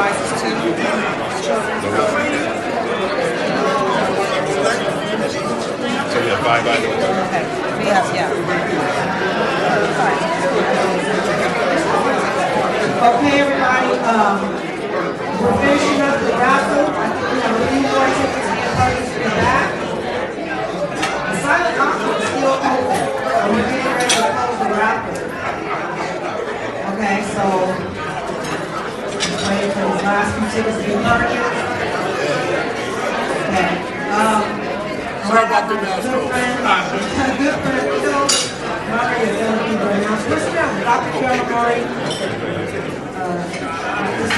devices to children. So we have 5 items. Okay. We have, yeah. Okay, everybody. We're finishing up the raffle. I think we have a few more tickets and parties in the back. The silent auction is still open. So we're getting ready to close the raffle. Okay, so just waiting for these last few tickets to be purchased. Okay. Sorry about the mask. Good friend, Phil. Murray is going to be right now. So let's down. Dr. Carol Murray.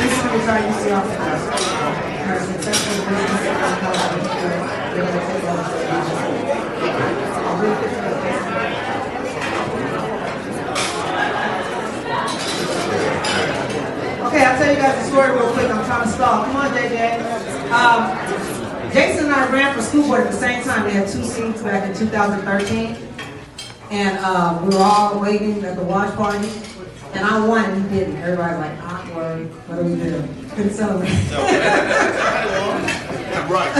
This one is our UC officer. Her successful business and company. They're going to take over the Okay, I'll tell you guys the story real quick. I'm trying to stall. Come on, JJ. Jason and I ran for school board at the same time. We had 2 seats back in 2013. And we were all waiting at the watch party. And I won and he didn't. Everybody's like, awkward. What do we do? Couldn't celebrate. Right.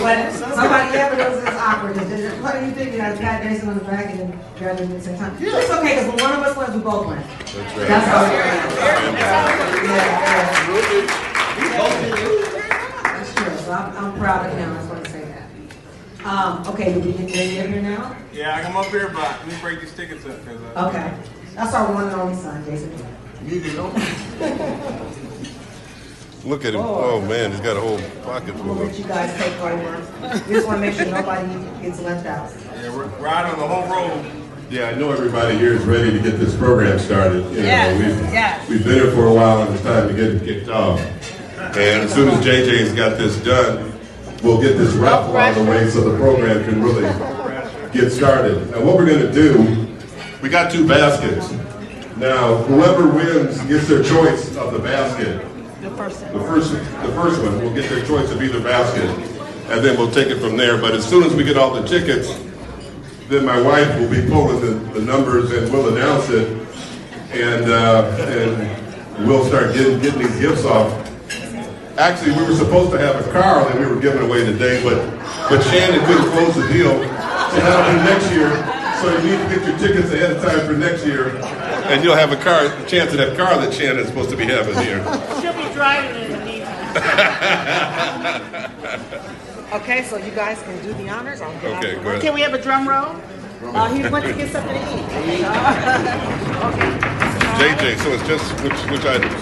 But somebody evidence is awkward. What do you think? You got to pat Jason on the back and then graduate at the same time. It's okay because when one of us wins, we both win. That's right. That's how it is. That's true. So I'm proud of him. I just want to say that. Okay, did we get here now? Yeah, I come up here, but let me break these tickets up. Okay. That's our one and only son, Jason. Look at him. Oh man, he's got a whole pocket We'll full let of. you guys take over. We just want to make sure nobody gets left out. Yeah, we're out on the whole road. Yeah, I know everybody here is ready to get this program started. You Yes. We've been here for a while and it's time to get it kicked off. And as soon as JJ's got this done, we'll get this raffle out of the way so the program can really get started. Now what we're going to do, we got 2 baskets. Now whoever wins gets their choice of the basket. The first one will get their choice of either basket, and then we'll take it from there. But as soon as we get all the tickets, then my wife will be pulling the numbers and we'll announce it, and we'll start getting these gifts off. Actually, we were supposed to have a car that we were giving away today, but Shannon couldn't close the deal, so that'll be next year. So you need to get your tickets ahead of time for next year, and you'll have a chance at that car that Shannon's supposed to be having here. She'll be driving in the meantime. Okay, so you guys can do the honors. I'll get Okay, out. go ahead. Can we have a drum roll? He went to get something to eat. Okay. JJ, so it's just which items?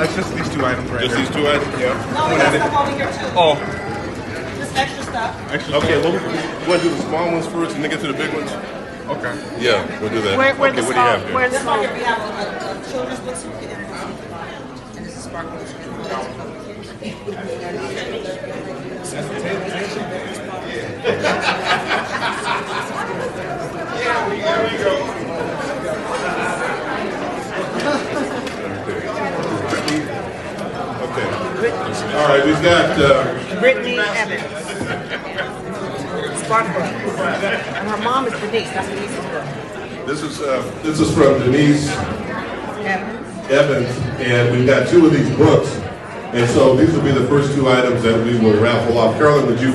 It's just these 2 items right Just here. these 2 items? Yeah. No, we got stuff over here too. Oh, Just extra stuff. okay. Well, we want to do the small ones first and then get to the big ones? Okay. Yeah, we'll do that. Where Okay, what do you have here? Where's the small? We have a children's book so we can introduce you. And this is sparkling. There we go. Okay. All right, we've got Brittany Evans. Sparkle. And her mom is Denise. That's Denise's book. this is from Denise Evans, and we've got 2 of these books, and so these will be the first 2 items that we will raffle off. Carolyn, would you?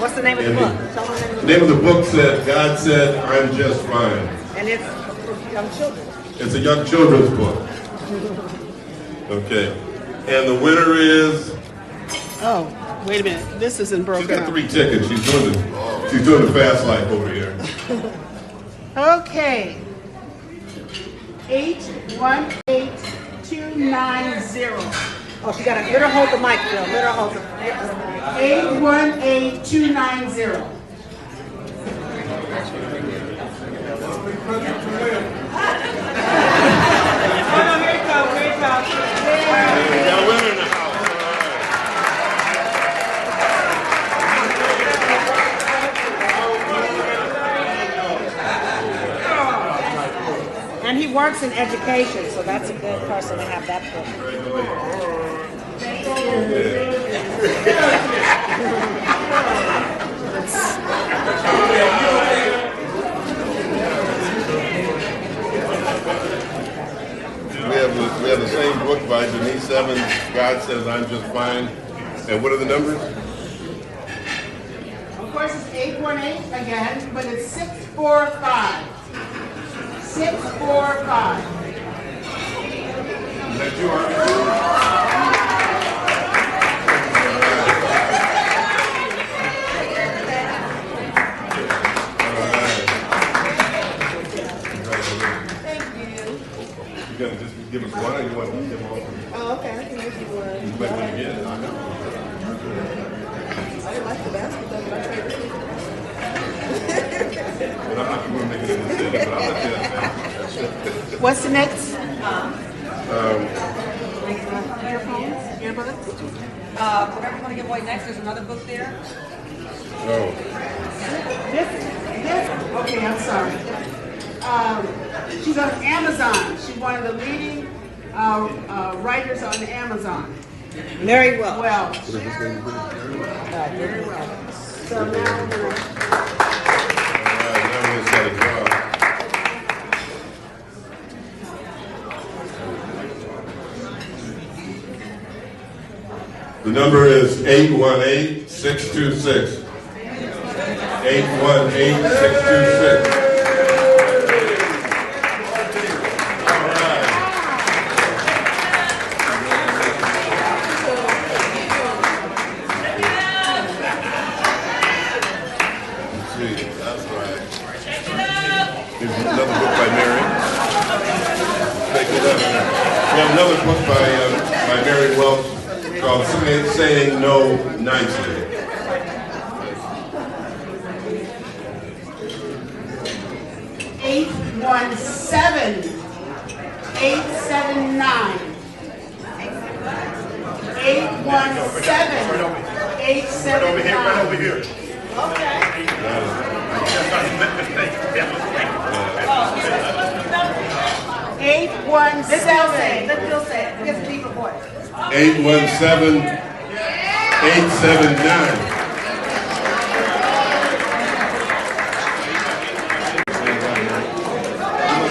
What's the name of the book? Tell them The name of the book said, "God Said I'm Just Fine." And it's for young children. It's a young children's book. Okay, and the winner is. Oh, wait a minute. This isn't She's broken got up. 3 tickets. She's doing the fast life over here. Okay. 818290. Oh, she got to let her hold the mic, Phil. Let her hold the 818290. We got a winner in the house. And he works in education, so that's a good person to have that book. We have the same book by Denise 817, God says I'm just fine. And what are the numbers? Of course, it's 818 again, but it's 645. 645. Is that you, Arthur? You gonna just give us one, or you want to give them all? Oh, okay. I can give you one. You might want to get it. I didn't like the basketball, but I tried to keep it. But I'm not going to make it in the city, but I'll let you know. What's the next? Earbuds? Whatever you want to give away next, there's another book there. Oh. This, okay, I'm sorry. She's on Amazon. She's one of the leading writers on Amazon. Very well. Well, very well. So now we're going to... All right, now we're going to draw. The number is 818-626. 818-626. Another book by Mary Welch called Saying No Nicely. One 817-879. 817-879. Right over here. Okay. Eight one seven. Let Bill say it. Give a deeper voice. 817-879.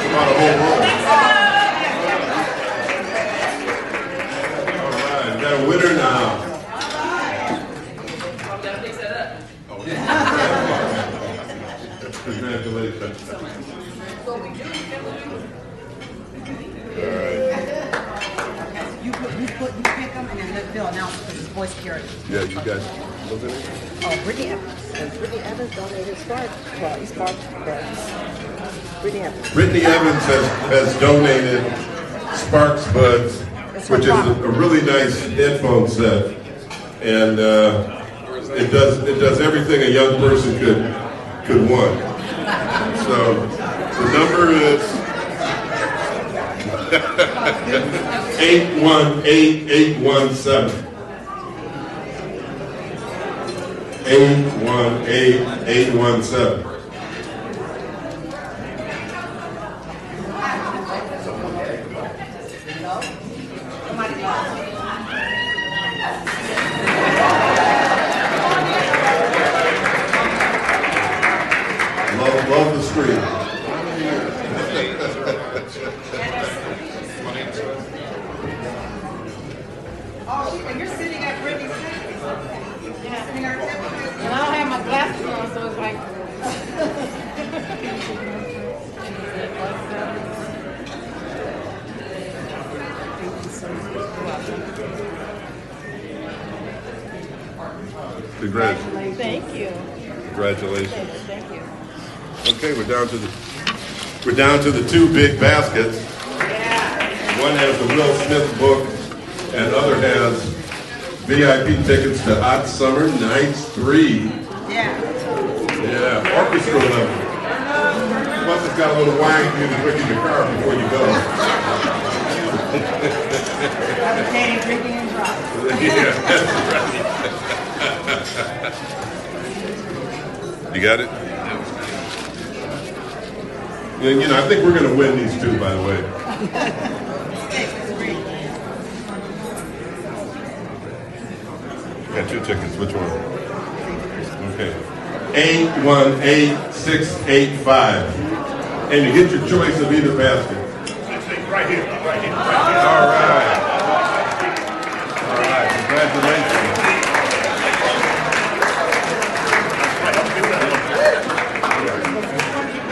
About a whole roll. All right, we got a winner now. Congratulations. You pick them and then let Bill announce it because it's voice security. Yeah, you guys look at it? Oh, Brittany Evans. Brittany Evans donated Spark Buds. Brittany Evans. Brittany Evans has donated Sparks Buds, which is a really nice headphone set, and it does everything a young person could want. So the number is 818-817. 818-817. Love the screen. Oh, you're sitting at Brittany's table. Yeah. Sitting at her table. And I don't have my glasses on, so it's like. Congratulations. Thank you. Congratulations. Thank you. Okay, we're down to the two big baskets. One has the Will Smith book, and other has VIP tickets to Hot Summer Nights 3. Yeah. Yeah, orchestra level. Plus it's got a little wine you can drink in your car before you go. Advocating drinking and driving. Yeah, that's right. You got it? Yeah, you know, I think we're going to win these two, by the way. Got two tickets. Which one? Okay. 818-685. And you get your choice of either basket. Right here. All right.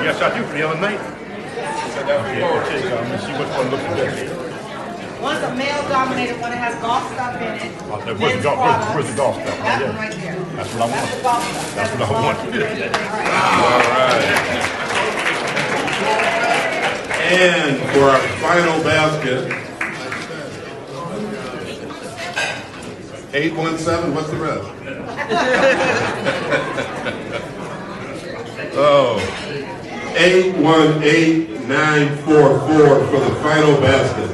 Yes, I do for the other night. See which one looks good. One's a male-dominated one that has golf stuff in it. Where's Men's the golf products. stuff? That Yeah. one right there. That's what I want. That's the golf stuff. That's what I want. All right. And for our final basket, 817, what's the rest? Oh, 818944 for the final basket.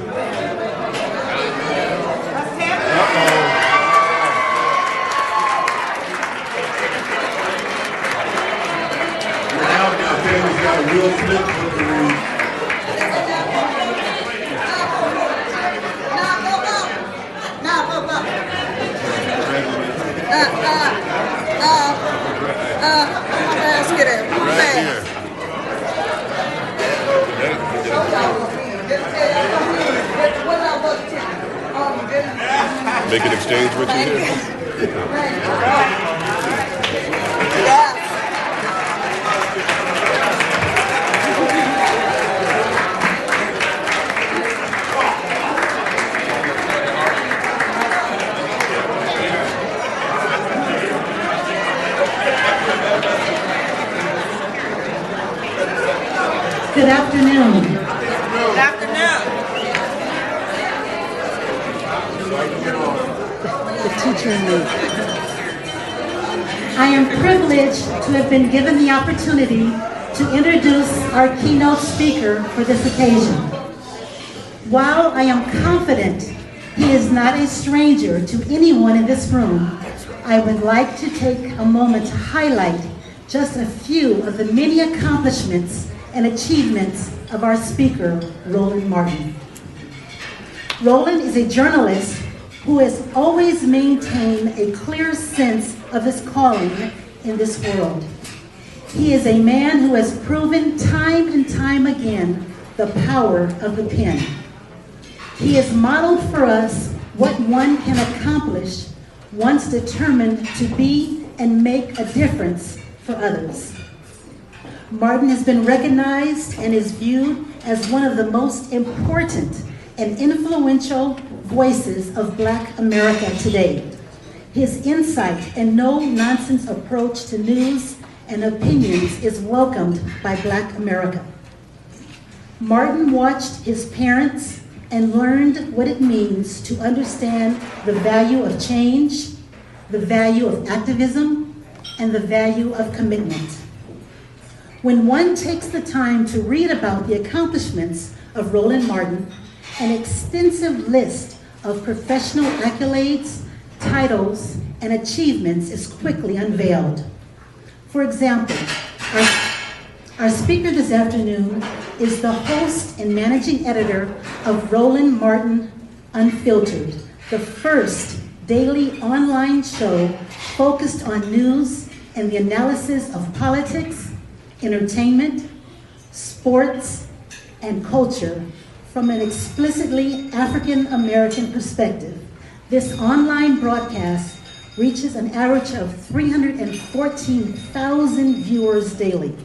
Will Smith with the read. Basket it. Right here. Make an exchange with you here. Good afternoon. Good afternoon. The teacher in me. I am privileged to have been given the opportunity to introduce our keynote speaker for this occasion. While I am confident he is not a stranger to anyone in this room, I would like to take a moment to highlight just a few of the many accomplishments and achievements of our speaker, Roland Martin. Roland is a journalist who has always maintained a clear sense of his calling in this world. He is a man who has proven time and time again the power of the pen. He has modeled for us what one can accomplish once determined to be and make a difference for others. Martin has been recognized and is viewed as one of the most important and influential voices of Black America today. His insight and no-nonsense approach to news and opinions is welcomed by Black America. Martin watched his parents and learned what it means to understand the value of change, the value of activism, and the value of commitment. When one takes the time to read about the accomplishments of Roland Martin, an extensive list of professional accolades, titles, and achievements is quickly unveiled. For example, our speaker this afternoon is the host and managing editor of Roland Martin Unfiltered, the first daily online show focused on news and the analysis of politics, entertainment, sports, and culture from an explicitly African American perspective. This online broadcast reaches an average of 314,000 viewers daily.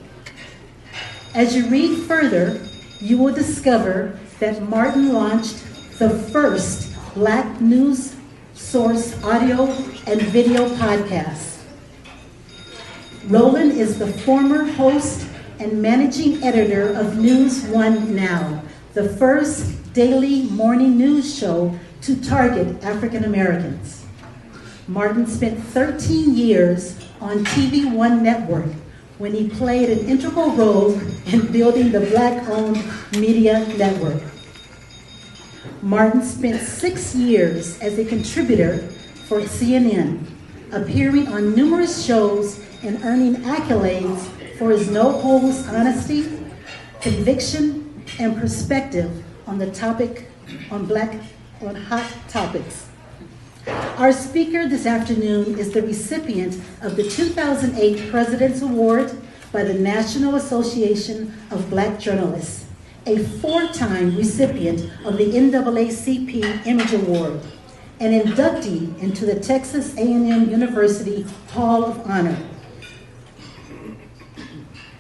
As you read further, you will discover that Martin launched the first Black news source audio and video podcast. Roland is the former host and managing editor of News One Now, the first daily morning news show to target African Americans. Martin spent 13 years on TV One Network when he played an integral role in building the Black-owned media network. Martin spent 6 years as a contributor for CNN, appearing on numerous shows and earning accolades for his no-holds honesty, conviction, and perspective on the topic, on hot topics. Our speaker this afternoon is the recipient of the 2008 President's Award by the National Association of Black Journalists, a 4-time recipient of the NAACP Image Award, an inductee into the Texas A&M University Hall of Honor,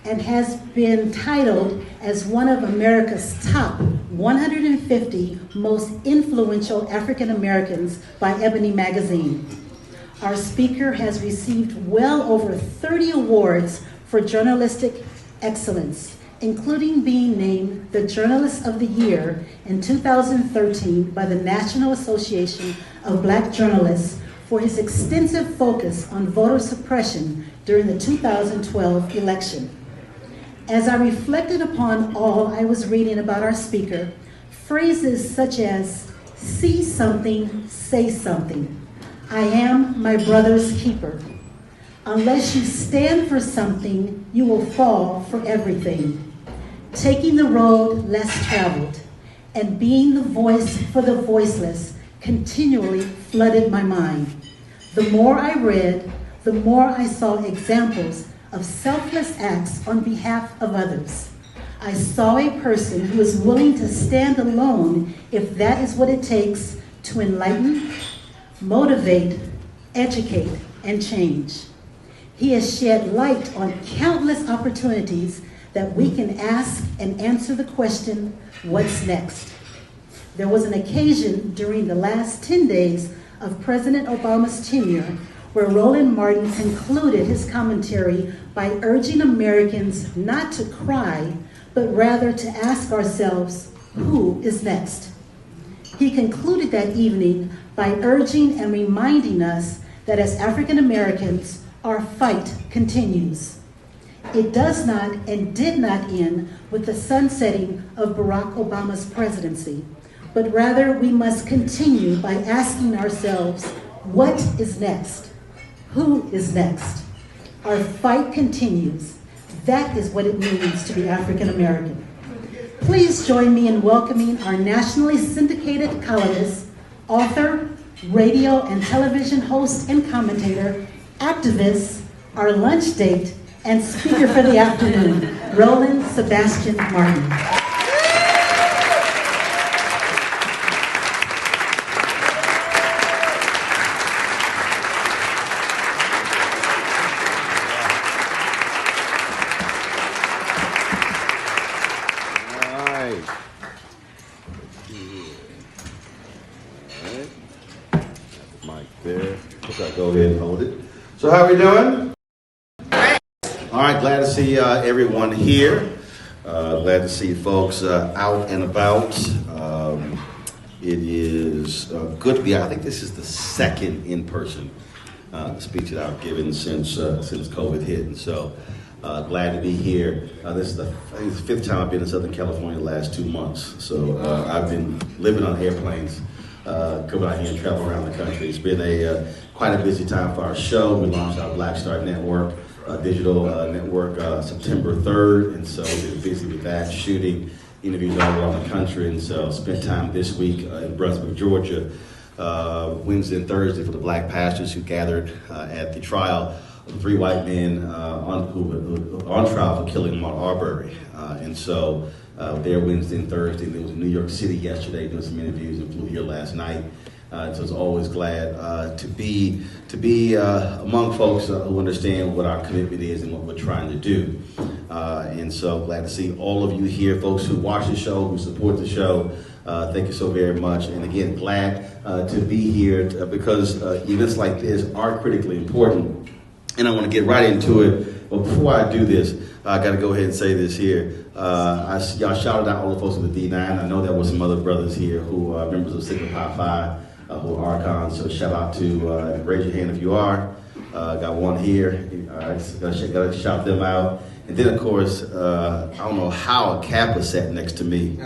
and has been titled as one of America's top 150 most influential African Americans by Ebony Magazine. Our speaker has received well over 30 awards for journalistic excellence, including being named the Journalist of the Year in 2013 by the National Association of Black Journalists for his extensive focus on voter suppression during the 2012 election. As I reflected upon all I was reading about our speaker, phrases such as, see something, say something, I am my brother's keeper. Unless you stand for something, you will fall for everything. Taking the road less traveled and being the voice for the voiceless continually flooded my mind. The more I read, the more I saw examples of selfless acts on behalf of others. I saw a person who is willing to stand alone if that is what it takes to enlighten, motivate, educate, and change. He has shed light on countless opportunities that we can ask and answer the question, what's next? There was an occasion during the last 10 days of President Obama's tenure where Roland Martin concluded his commentary by urging Americans not to cry, but rather to ask ourselves, who is next? He concluded that evening by urging and reminding us that as African Americans, our fight continues. It does not and did not end with the sunsetting of Barack Obama's presidency, but rather we must continue by asking ourselves, what is next? Who is next? Our fight continues. That is what it means to be African American. Please join me in welcoming our nationally syndicated columnist, author, radio and television host and commentator, activist, our lunch date, and speaker for the afternoon, Roland Sebastian Martin. Go ahead and hold it. So how are we doing? All right, glad to see everyone here. Glad to see folks out and about. It is good to be. I think this is the second in-person speech that I've given since COVID hit, and so glad to be here. This is the fifth time I've been in Southern California the last 2 months. So I've been living on airplanes, coming out here and traveling around the country. It's been quite a busy time for our show. We launched our Black Star Network, digital network, September 3rd, and so we've been busy with that, shooting interviews all around the country, and so spent time this week in Brunswick, Georgia, Wednesday and Thursday for the black pastors who gathered at the trial of the 3 white men who were on trial for killing Ahmaud Arbery. And so there Wednesday and Thursday. There was in New York City yesterday doing some interviews and flew here last night. So I was always glad to be among folks who understand what our commitment is and what we're trying to do. And so glad to see all of you here, folks who watch the show, who support the show. Thank you so very much. And again, glad to be here because events like this are critically important. And I want to get right into it. But before I do this, I got to go ahead and say this here. Y'all shouted out all the folks with the D9. I know there were some other brothers here who are members of Sigma Pi Phi, who are archons. So shout out to, raise your hand if you are. Got one here. All right, so got to shout them out. And then, of course, I don't know how a Kappa sat next to me.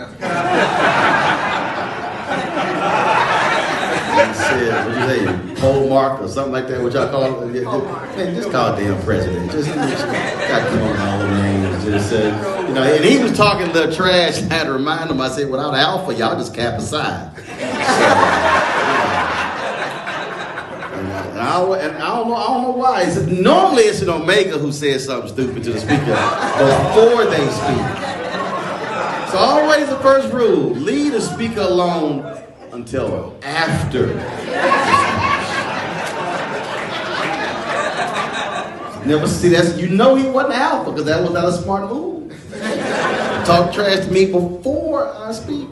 And said, what'd you say, pole mark or something like that, what y'all call it? Man, just call it damn president. Just got to come on all the names. Just, and he was talking the trash. I had to remind him, I said, without Alpha, y'all just cap aside. I don't know why. Normally it's an Omega who says something stupid to the speaker before they speak. So always the first rule, leave the speaker alone until after. Never see that. You know he wasn't alpha because that was not a smart move. Talk trash to me before I speak.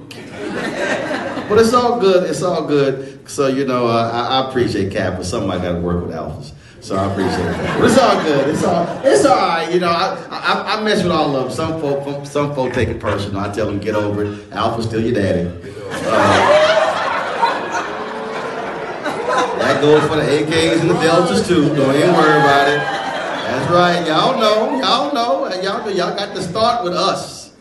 But it's all good. It's all good. So, you know, I appreciate Cap, but somebody got to work with alphas. So I appreciate that. But it's all good. It's all right. You know, I mess with all of them. Some folk take it personal. I tell them, get over it. Alpha's still your daddy. That goes for the AKs and the Deltas too. Don't even worry about it. That's right. Y'all know. Y'all got to start with us.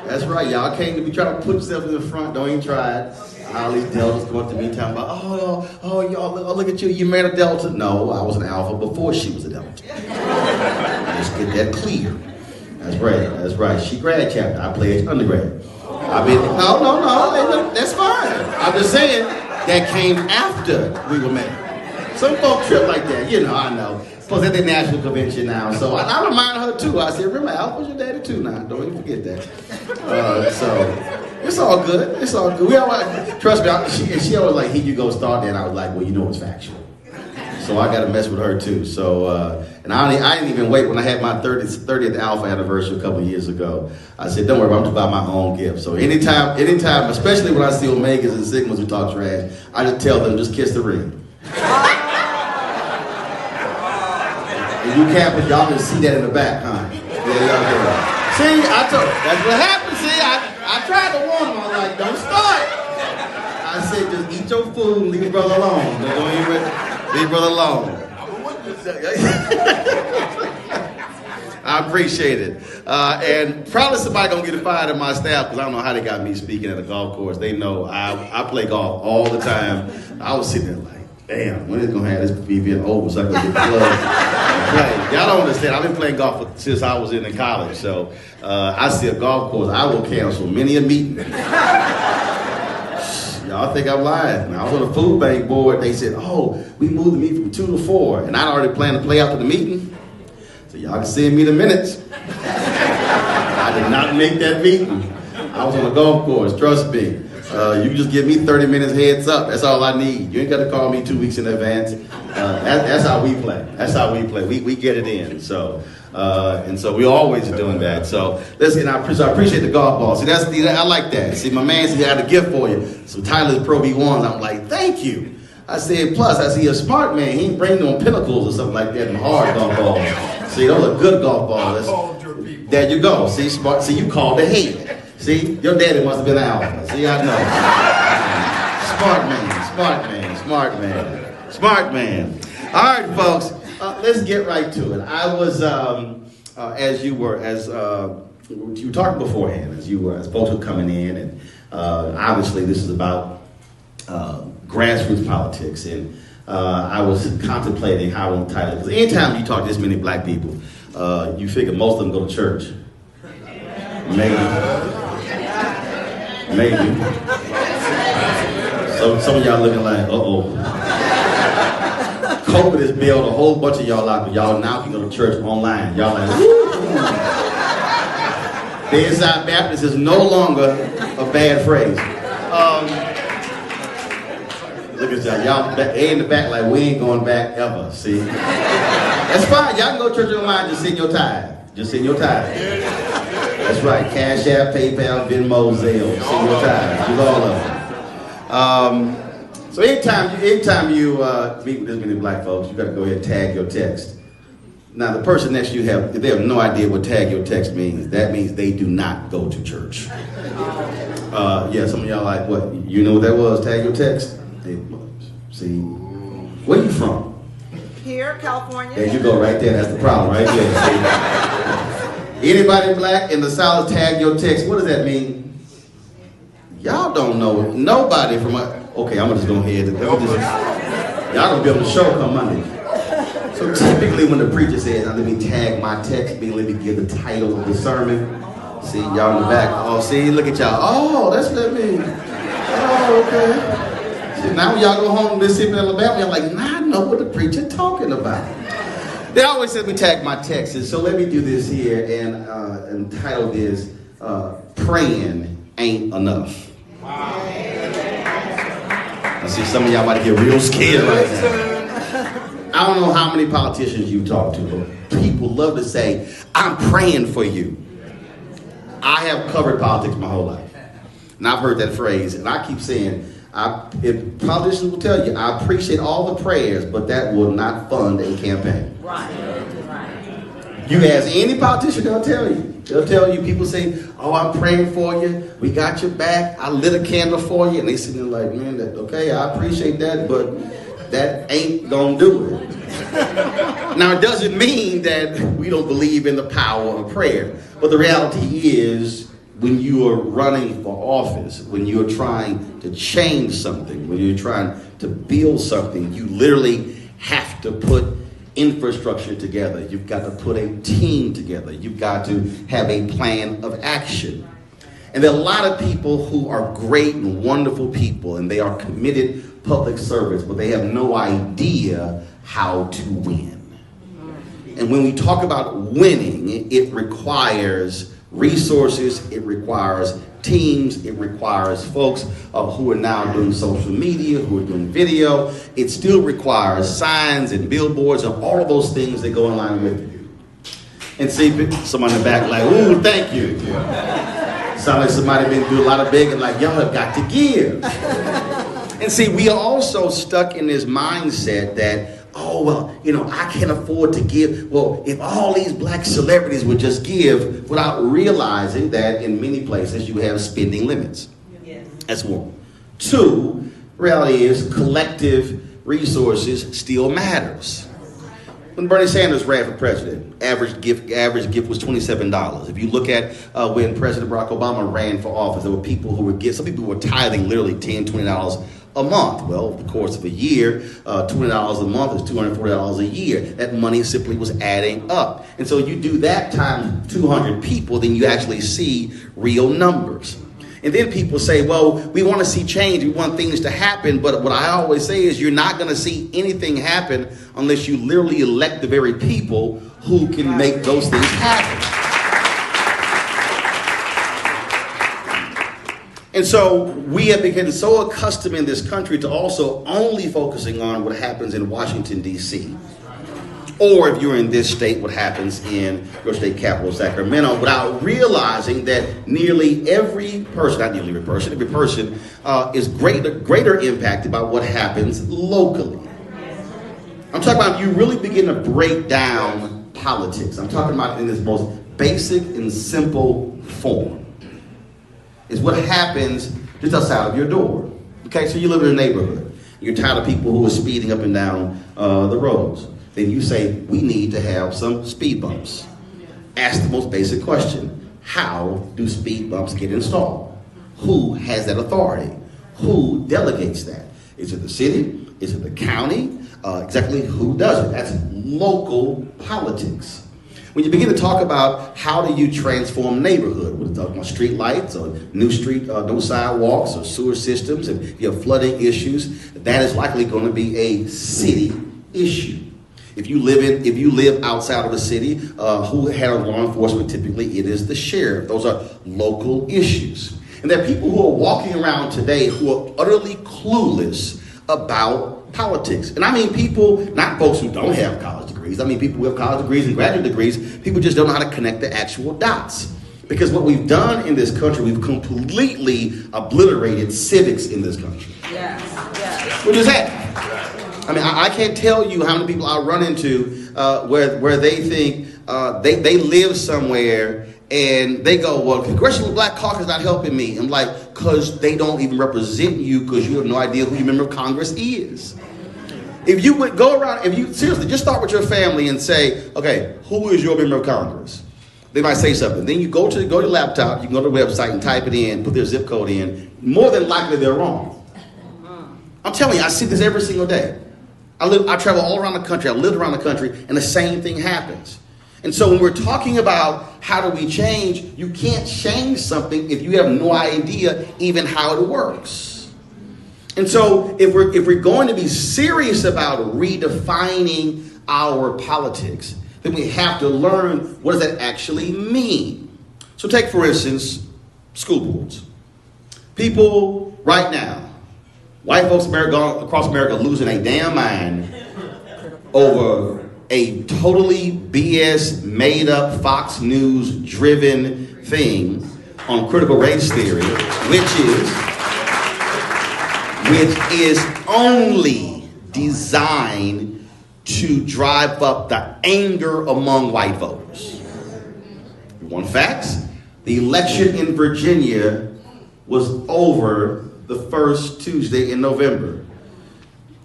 That's right. Y'all can't be trying to put yourself in the front. Don't even try it. All these Deltas going to me talking about, y'all, look at you. You married a Delta. No, I was an Alpha before she was a Delta. Let's get that clear. That's right. She grad chapter. I pledged undergrad. I mean, no. That's fine. I'm just saying that came after we were married. Some folks trip like that. You know, I know. Supposed at the national convention now, so I remind her too. I said, remember, Alpha's your daddy too now. Don't even forget that. So it's all good. It's all good. We always, trust me. She always like, here you go, start that. And I was like, well, you know it's factual. So I got to mess with her too. So and I didn't even wait when I had my 30th Alpha anniversary a couple of years ago. I said, don't worry, I'm going to buy my own gift. So anytime, especially when I see Omegas and Sigmas who talk trash, I just tell them, just kiss the ring. And you campers, y'all can see that in the back, huh? Yeah, y'all can. See, that's what happened. See, I tried to warn them. I was like, don't start. I said, just eat your food and leave your brother alone. Don't even leave your brother alone. I appreciate it. And probably somebody gonna get fired in my staff because I don't know how they got me speaking at a golf course. They know I play golf all the time. I was sitting there like, damn, when is gonna have this BBN over so I can get plugged? Y'all don't understand. I've been playing golf since I was in college. So I see a golf course, I will cancel many a meeting. Y'all think I'm lying. Now, I was on the food bank board. They said, we moved the meeting from 2 to 4. And I'd already planned to play after the meeting. So y'all can send me the minutes. I did not make that meeting. I was on a golf course, trust me. You can just give me 30 minutes heads up. That's all I need. You ain't got to call me 2 weeks in advance. That's how we play. That's how we play. We get it in. So and so we always are doing that. So listen, I appreciate the golf ball. See, I like that. See, my man said he had a gift for you. So Tyler's Pro V1s. I'm like, thank you. I said, plus, I see a smart man. He ain't bringing no pinnacles or something like that and hard golf balls. See, those are good golf balls. There you go. See, smart. See, you called ahead. See, your daddy must have been out. See, I know. Smart man. All right, folks, let's get right to it. I was, as you were talking beforehand, as folks were coming in, and obviously this is about grassroots politics, and I was contemplating how I want to title it. Because anytime you talk to this many black people, you figure most of them go to church. Maybe. So some of y'all looking like, COVID has bailed a whole bunch of y'all out, but y'all now can go to church online. Y'all like, Bedside Baptist is no longer a bad phrase. Look at y'all in the back like we ain't going back ever, see? That's fine, y'all can go to church online, just send your tithe. That's right, Cash App, PayPal, Venmo, Zelle, send your tithe, do all of them. So anytime you meet with this many black folks, you got to go ahead and tag your text. Now the person next to you they have no idea what tag your text means. That means they do not go to church. Yeah, some of y'all like, what? You know what that was? Tag your text. See, where you from? Here, California. There you go, right there. That's the problem, right there. See? Anybody black in the South, tag your text. What does that mean? Y'all don't know. Nobody from okay, I'm just going ahead. Y'all gonna be on the show come Monday. So typically when the preacher says, let me tag my text, let me give the title of the sermon. See, y'all in the back. Oh, see, look at y'all. Oh, that's what that means. Oh, okay. See, now when y'all go home to Mississippi, Alabama, y'all like, I know what the preacher talking about. They always said me tag my texts, so let me do this here and title this, Praying Ain't Enough. Wow. I see some of y'all about to get real scared right now. I don't know how many politicians you talk to, but people love to say, I'm praying for you. I have covered politics my whole life. And I've heard that phrase, and I keep saying, if politicians will tell you, I appreciate all the prayers, but that will not fund a campaign. Right. You ask any politician, they'll tell you. They'll tell you, people say, oh, I'm praying for you. We got your back. I lit a candle for you. And they sit there like, man, okay, I appreciate that, but that ain't gonna do it. Now, it doesn't mean that we don't believe in the power of prayer. But the reality is, when you are running for office, when you're trying to change something, when you're trying to build something, you literally have to put infrastructure together. You've got to put a team together. You've got to have a plan of action. And there are a lot of people who are great and wonderful people, and they are committed public servants, but they have no idea how to win. And when we talk about winning, it requires resources, it requires teams, it requires folks who are now doing social media, who are doing video. It still requires signs and billboards and all of those things that go in line with it. And see, someone in the back like, ooh, thank you. Sound like somebody been doing a lot of begging, like, y'all have got to give. And see, we are also stuck in this mindset that, oh, well, I can't afford to give. Well, if all these black celebrities would just give, without realizing that in many places you have spending limits. Yes. That's one. Two, reality is collective resources still matters. When Bernie Sanders ran for president, average gift was $27. If you look at when President Barack Obama ran for office, there were people who would some people were tithing literally $10, $20 a month. Well, over the course of a year, $20 a month is $240 a year. That money simply was adding up. And so you do that times 200 people, then you actually see real numbers. And then people say, well, we want to see change. We want things to happen. But what I always say is you're not going to see anything happen unless you literally elect the very people who can make those things happen. And so we have become so accustomed in this country to also only focusing on what happens in Washington, D.C. Or if you're in this state, what happens in your state capital, Sacramento, without realizing that nearly every person, not nearly every person is greater impacted by what happens locally. I'm talking about you really begin to break down politics. I'm talking about in its most basic and simple form. It's what happens just outside of your door. Okay, so you live in a neighborhood. You're tired of people who are speeding up and down the roads. Then you say, we need to have some speed bumps. Ask the most basic question. How do speed bumps get installed? Who has that authority? Who delegates that? Is it the city? Is it the county? Exactly who does it? That's local politics. When you begin to talk about how do you transform neighborhood, we're talking about street lights or new sidewalks or sewer systems, if you have flooding issues, that is likely going to be a city issue. If you live outside of the city, who handles law enforcement? Typically, it is the sheriff. Those are local issues. And there are people who are walking around today who are utterly clueless about politics. And I mean people, not folks who don't have college degrees. I mean people who have college degrees and graduate degrees. People just don't know how to connect the actual dots. Because what we've done in this country, we've completely obliterated civics in this country. Yes. What is that? I mean, I can't tell you how many people I run into where they think they live somewhere and they go, well, Congressional Black Caucus is not helping me. I'm like, because they don't even represent you because you have no idea who your member of Congress is. If you would go around, if you seriously just start with your family and say, okay, who is your member of Congress? They might say something. Then you go to your laptop, you can go to the website and type it in, put their zip code in. More than likely they're wrong. I'm telling you, I see this every single day. I travel all around the country. I lived around the country, and the same thing happens. And so when we're talking about how do we change, you can't change something if you have no idea even how it works. And so if we're going to be serious about redefining our politics, then we have to learn what does that actually mean. So take, for instance, school boards. People right now White folks across America losing a damn mind over a totally BS, made up, Fox News driven thing on critical race theory, which is only designed to drive up the anger among white voters. You want facts? The election in Virginia was over the first Tuesday in November.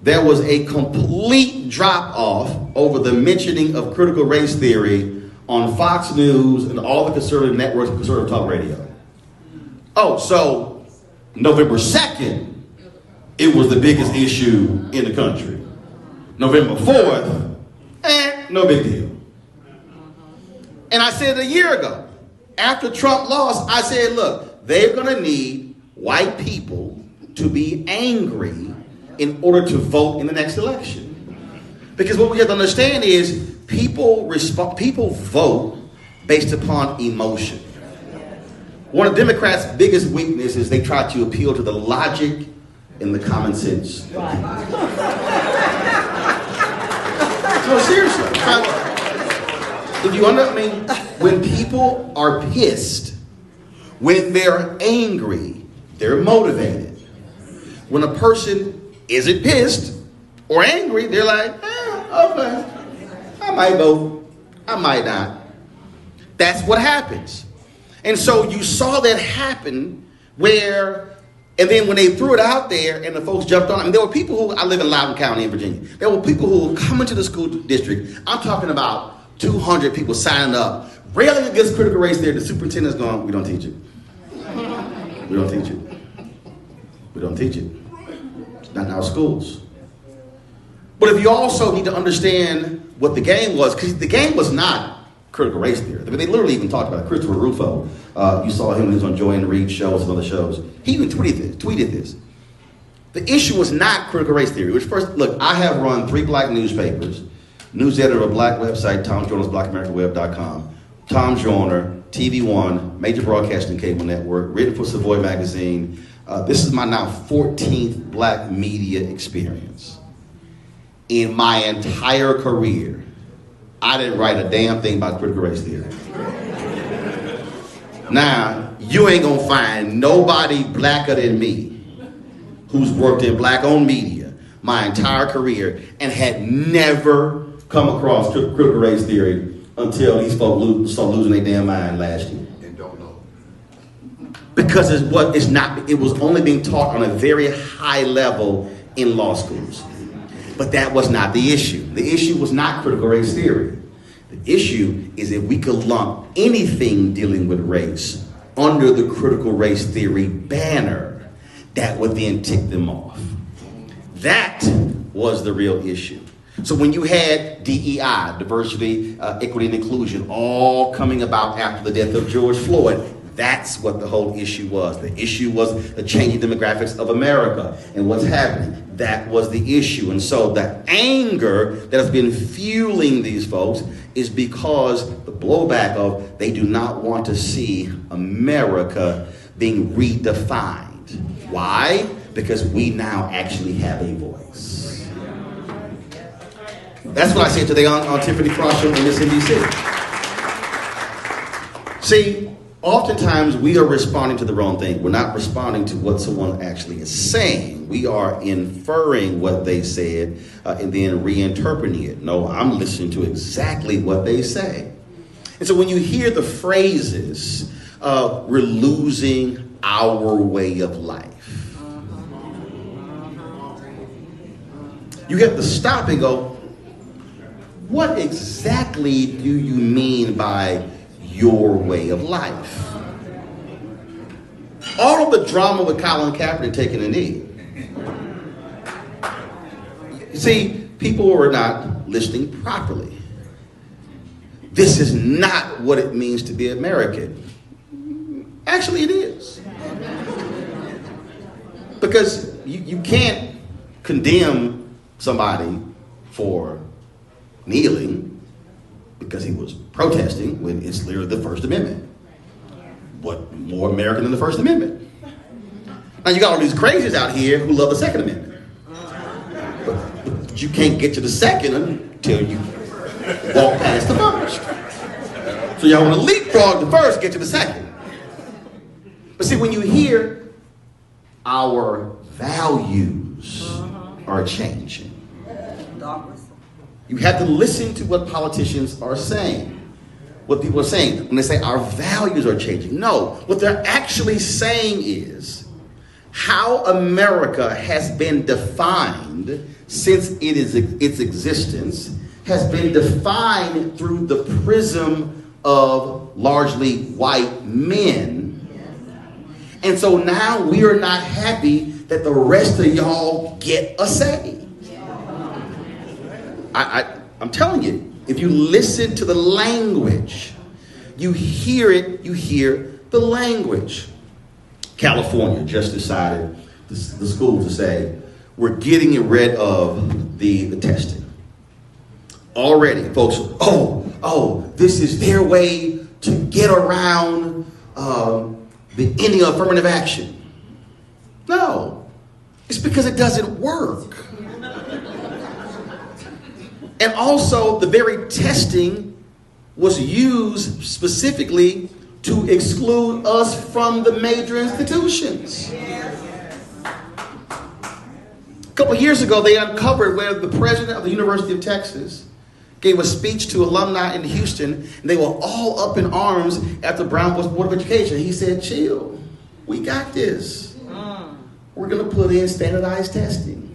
There was a complete drop off over the mentioning of critical race theory on Fox News and all the conservative networks, conservative talk radio. Oh, so November 2nd, it was the biggest issue in the country. November 4th, no big deal. And I said a year ago, after Trump lost, I said, look, they're gonna need white people to be angry in order to vote in the next election. Because what we have to understand is people vote based upon emotion. One of the Democrats' biggest weaknesses is they try to appeal to the logic and the common sense. No, seriously. If you when people are pissed, when they're angry, they're motivated. When a person isn't pissed or angry, they're like, okay, I might vote, I might not. That's what happens. And so you saw that happen and then when they threw it out there and the folks jumped on it, there were people I live in Loudoun County in Virginia. There were people who come into the school district. I'm talking about 200 people signing up, railing against critical race theory. The superintendent's going, we don't teach it. We don't teach it. We don't teach it. It's not in our schools. But if you also need to understand what the game was, because the game was not critical race theory. I mean, they literally even talked about it. Christopher Ruffo, you saw him when he was on Joy and Reed shows and other shows. He even tweeted this. The issue was not critical race theory, which first, look, I have run 3 black newspapers, news editor of a black website, Tom Joyner's BlackAmericaWeb.com, Tom Joyner, TV One, major broadcasting cable network, written for Savoy magazine. This is my now 14th black media experience. In my entire career, I didn't write a damn thing about critical race theory. Now, you ain't gonna find nobody blacker than me who's worked in black-owned media my entire career and had never come across critical race theory until these folks started losing their damn mind last year. And don't know. Because it was only being taught on a very high level in law schools. But that was not the issue. The issue was not critical race theory. The issue is if we could lump anything dealing with race under the critical race theory banner, that would then tick them off. That was the real issue. So when you had DEI, diversity, equity, and inclusion, all coming about after the death of George Floyd, that's what the whole issue was. The issue was the changing demographics of America and what's happening. That was the issue. And so the anger that has been fueling these folks is because the blowback of they do not want to see America being redefined. Why? Because we now actually have a voice. That's what I said today on Tiffany Cross Show in MSNBC. See, oftentimes we are responding to the wrong thing. We're not responding to what someone actually is saying. We are inferring what they said and then reinterpreting it. No, I'm listening to exactly what they say. And so when you hear the phrases, we're losing our way of life, you have to stop and go, what exactly do you mean by your way of life? All of the drama with Colin Kaepernick taking a knee. See, people are not listening properly. This is not what it means to be American. Actually, it is. Because you can't condemn somebody for kneeling because he was protesting when it's literally the First Amendment. What more American than the First Amendment? Now you got all these crazies out here who love the Second Amendment. But you can't get to the second until you walk past the first. So y'all want to leapfrog the first, get to the second. But see, when you hear our values are changing, you have to listen to what politicians are saying. What people are saying when they say our values are changing. No, what they're actually saying is how America has been defined since its existence has been defined through the prism of largely white men. And so now we are not happy that the rest of y'all get a say. I'm telling you, if you listen to the language, you hear it, you hear the language. California just decided, the school, to say, we're getting rid of the testing. Already, folks, this is their way to get around the ending of affirmative action. No, it's because it doesn't work. And also, the very testing was used specifically to exclude us from the major institutions. A couple of years ago, they uncovered where the president of the University of Texas gave a speech to alumni in Houston, and they were all up in arms after Brown was Board of Education. He said, chill, we got this. We're going to put in standardized testing.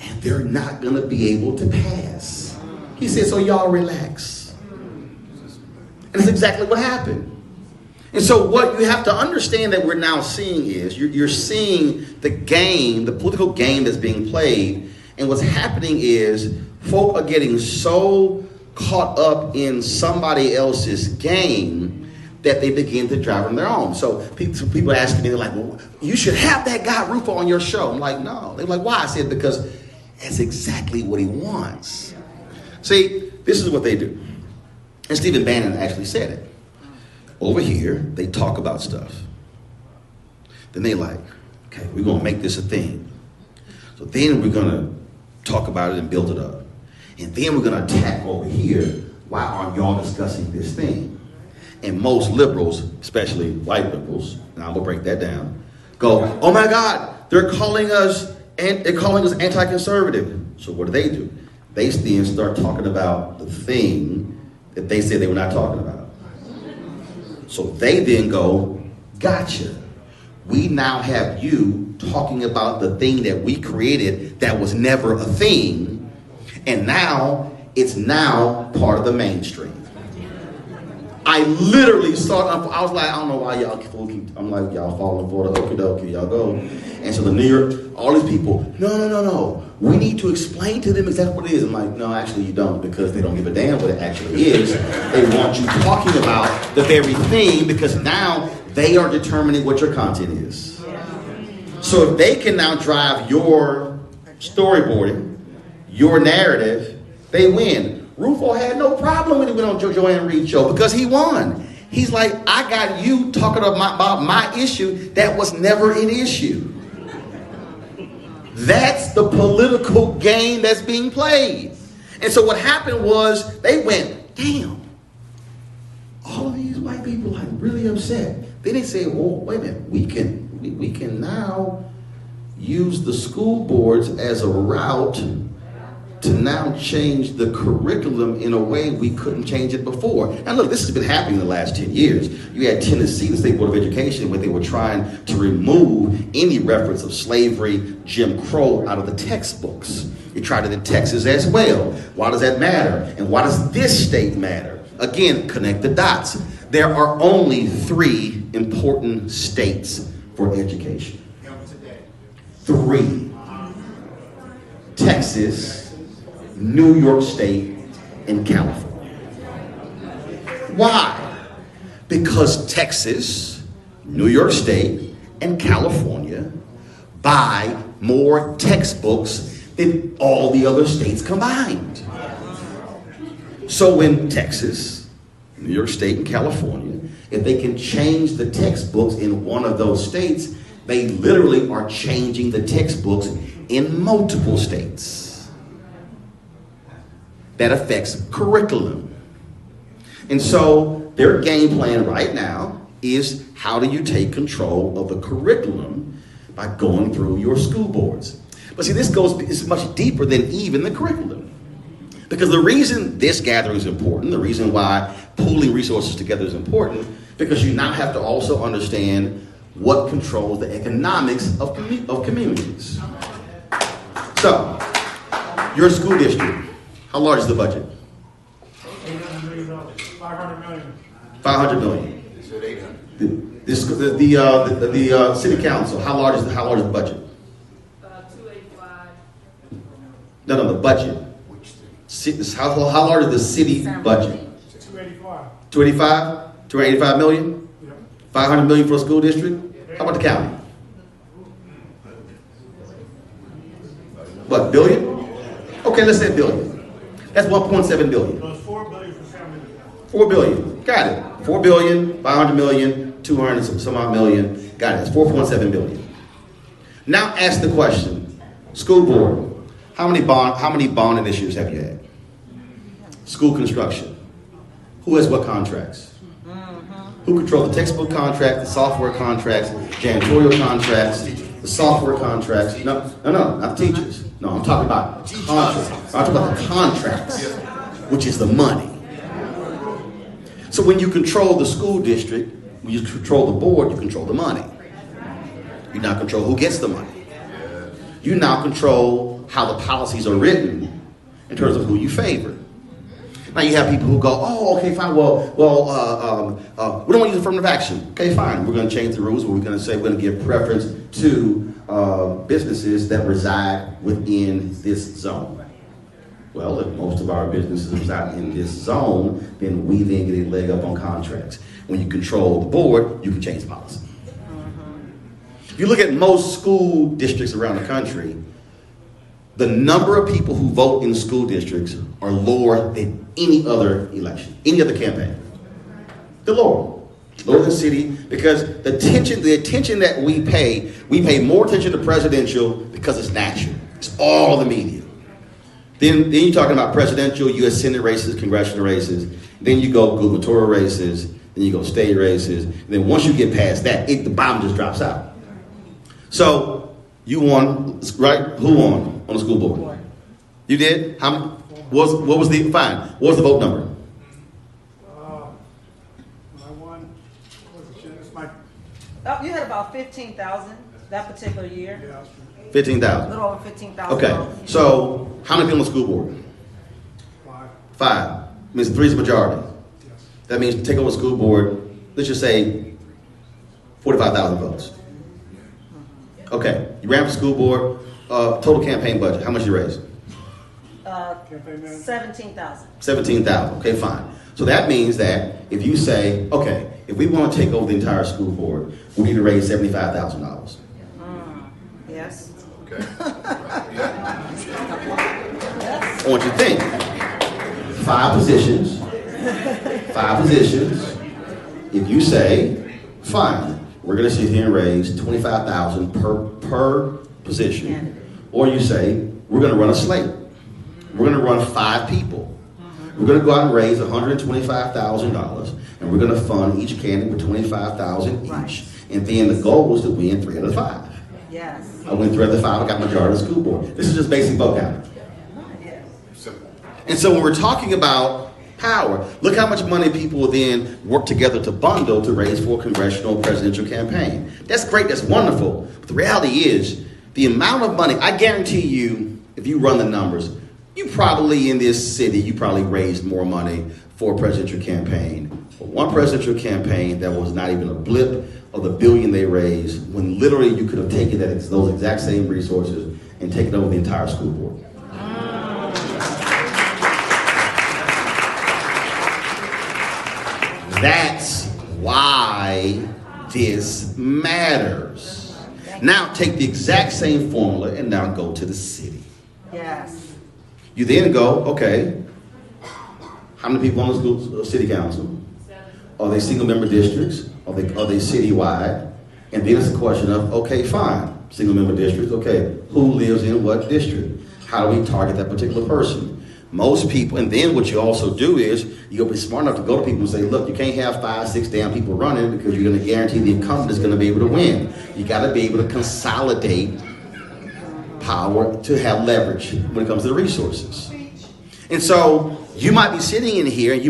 And they're not going to be able to pass. He said, so y'all relax. And that's exactly what happened. And so what you have to understand that we're now seeing is, you're seeing the game, the political game that's being played. And what's happening is folk are getting so caught up in somebody else's game that they begin to drive on their own. So people asking me, they're like, well, you should have that guy Ruffo on your show. I'm like, no. They're like, why? I said, because that's exactly what he wants. See, this is what they do. And Stephen Bannon actually said it. Over here, they talk about stuff. Then they like, okay, we're going to make this a thing. So then we're going to talk about it and build it up. And then we're going to attack over here. Why aren't y'all discussing this thing? And most liberals, especially white liberals, and I'm going to break that down, go, oh my God, they're calling us anti-conservative. So what do? They then start talking about the thing that they said they were not talking about. So they then go, gotcha. We now have you talking about the thing that we created that was never a thing, and now it's now part of the mainstream. I literally saw it. I was like, I don't know why y'all keep, I'm like, y'all falling for the okie dokie, y'all go. And so the New York, all these people, no. We need to explain to them exactly what it is. I'm like, no, actually you don't, because they don't give a damn what it actually is. They want you talking about the very thing, because now they are determining what your content is. So if they can now drive your storyboarding, your narrative, they win. Ruffo had no problem when he went on Joanne Reed's show, because he won. He's like, I got you talking about my issue that was never an issue. That's the political game that's being played. And so what happened was they went, damn, all of these white people are really upset. Then they say, well, wait a minute, we can now use the school boards as a route to now change the curriculum in a way we couldn't change it before. Now look, this has been happening in the last 10 years. You had Tennessee, the State Board of Education, where they were trying to remove any reference of slavery, Jim Crow out of the textbooks. They tried it in Texas as well. Why does that matter? And why does this state matter? Again, connect the dots. There are only 3 important states for education. 3. Texas, New York State, and California. Why? Because Texas, New York State, and California buy more textbooks than all the other states combined. So when Texas, New York State, and California, if they can change the textbooks in one of those states, They literally are changing the textbooks in multiple states. That affects curriculum. And so their game plan right now is how do you take control of the curriculum by going through your school boards. But see, it's much deeper than even the curriculum. Because the reason this gathering is important, the reason why pooling resources together is important, because you now have to also understand what controls the economics of communities. So, your school district, how large is the budget? $800 million. $500 million. 500 million. The city council, how large is the budget? 285. No, the budget. How large is the city budget? 285. 285? 285 million? Yep. 500 million for a school district? How about the county? What, billion? Okay, let's say billion. That's 1.7 billion. So it's $4 billion for family. 4 billion. Got it. 4 billion, 500 million, 200 some odd million. Got it. That's 4.7 billion. Now ask the question. School board, how many bond initiatives have you had? School construction. Who has what contracts? Who controls the textbook contract, the software contracts, janitorial contracts, the software contracts? No, not the teachers. No, I'm talking about contracts. I'm talking about the contracts, which is the money. So when you control the school district, when you control the board, you control the money. You now control who gets the money. You now control how the policies are written in terms of who you favor. Now you have people who go, oh, okay, fine, we don't want to use affirmative action. Okay, fine, we're going to change the rules. We're going to say we're going to give preference to businesses that reside within this zone. Well, if most of our businesses reside in this zone, then we then get a leg up on contracts. When you control the board, you can change policy. If you look at most school districts around the country, the number of people who vote in school districts are lower than any other election, any other campaign. They're lower than city, because the attention that we pay more attention to presidential because it's natural. It's all the media. Then you're talking about presidential, U.S. Senate races, congressional races. Then you go gubernatorial races. Then you go state races. And then once you get past that, the bomb just drops out. So you won, right? Who won on the school board? You did? What was the vote number? I won. Oh, you had about 15,000 that particular year. Yeah. 15,000. A little over 15,000. Okay. So how many people on the school board? 5. Means 3 is the majority. Yes. That means take over the school board, let's just say 45,000 votes. Okay. You ran for school board, total campaign budget. How much you raise? Campaign manager. 17,000. 17,000. Okay, fine. So that means that if you say, okay, if we want to take over the entire school board, we need to raise $75,000. Yes. Okay. Yes. I want you to think. 5 positions. 5 positions. If you say, fine, we're going to sit here and raise $25,000 per position, or you say we're going to run a slate. We're going to run 5 people. We're going to go out and raise $125,000, and we're going to fund each candidate with $25,000 each. Right. And then the goal was to win 3 out of 5. Yes. I went 3 out of 5. I got majority of the school board. This is just basic vote counting. And so when we're talking about power, look how much money people will then work together to bundle to raise for a congressional presidential campaign. That's great. That's wonderful. But the reality is, the amount of money, I guarantee you, if you run the numbers, you probably in this city, you probably raised more money for a presidential campaign. For one presidential campaign, that was not even a blip of the billion they raised, when literally you could have taken those exact same resources and taken over the entire school board. That's why this matters. Now take the exact same formula and now go to the city. Yes. You then go, okay, how many people on the city council? 7. Are they single member districts? Are they citywide? And then it's a question of, okay, fine, single member districts, okay, who lives in what district? How do we target that particular person? Most people, and then what you also do is, you'll be smart enough to go to people and say, look, you can't have 5, 6 damn people running because you're gonna guarantee the incumbent is gonna be able to win. You gotta be able to consolidate power to have leverage when it comes to the resources. And so, you might be sitting in here, and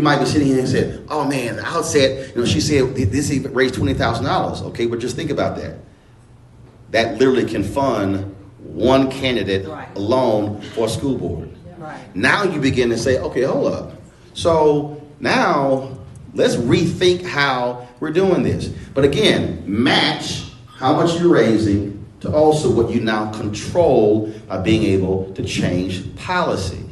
say, oh man, the outset, she said this even raised $20,000. Okay, but just think about that. That literally can fund one candidate alone for a school board. Right. Now you begin to say, okay, hold up. So now let's rethink how we're doing this. But again, match how much you're raising to also what you now control by being able to change policy.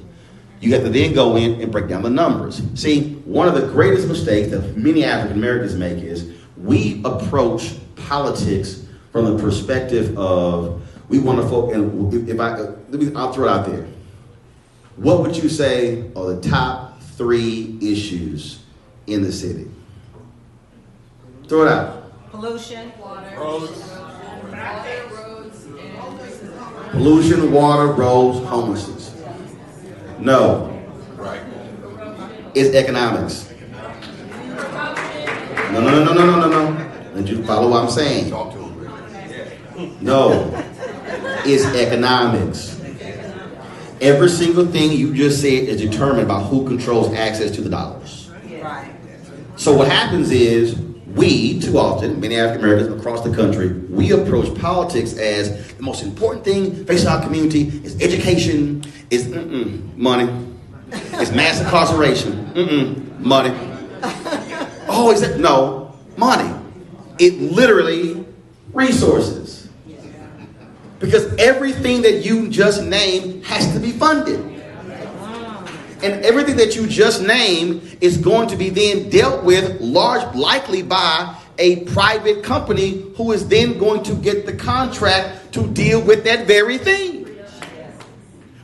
You have to then go in and break down the numbers. See, one of the greatest mistakes that many African Americans make is we approach politics from the perspective of we want to focus. And I'll throw it out there. What would you say are the top 3 issues in the city? Throw it out. Pollution. Pollution, water, roads, homelessness. No. It's economics. No. Did you follow what I'm saying? No. It's economics. Every single thing you just said is determined by who controls access to the dollars. Right. So what happens is we, too often, many African Americans across the country, we approach politics as the most important thing facing our community is education, is money, it's mass incarceration, money. Oh, except no, money. It literally resources. Because everything that you just named has to be funded. And everything that you just named is going to be then dealt with likely by a private company who is then going to get the contract to deal with that very thing.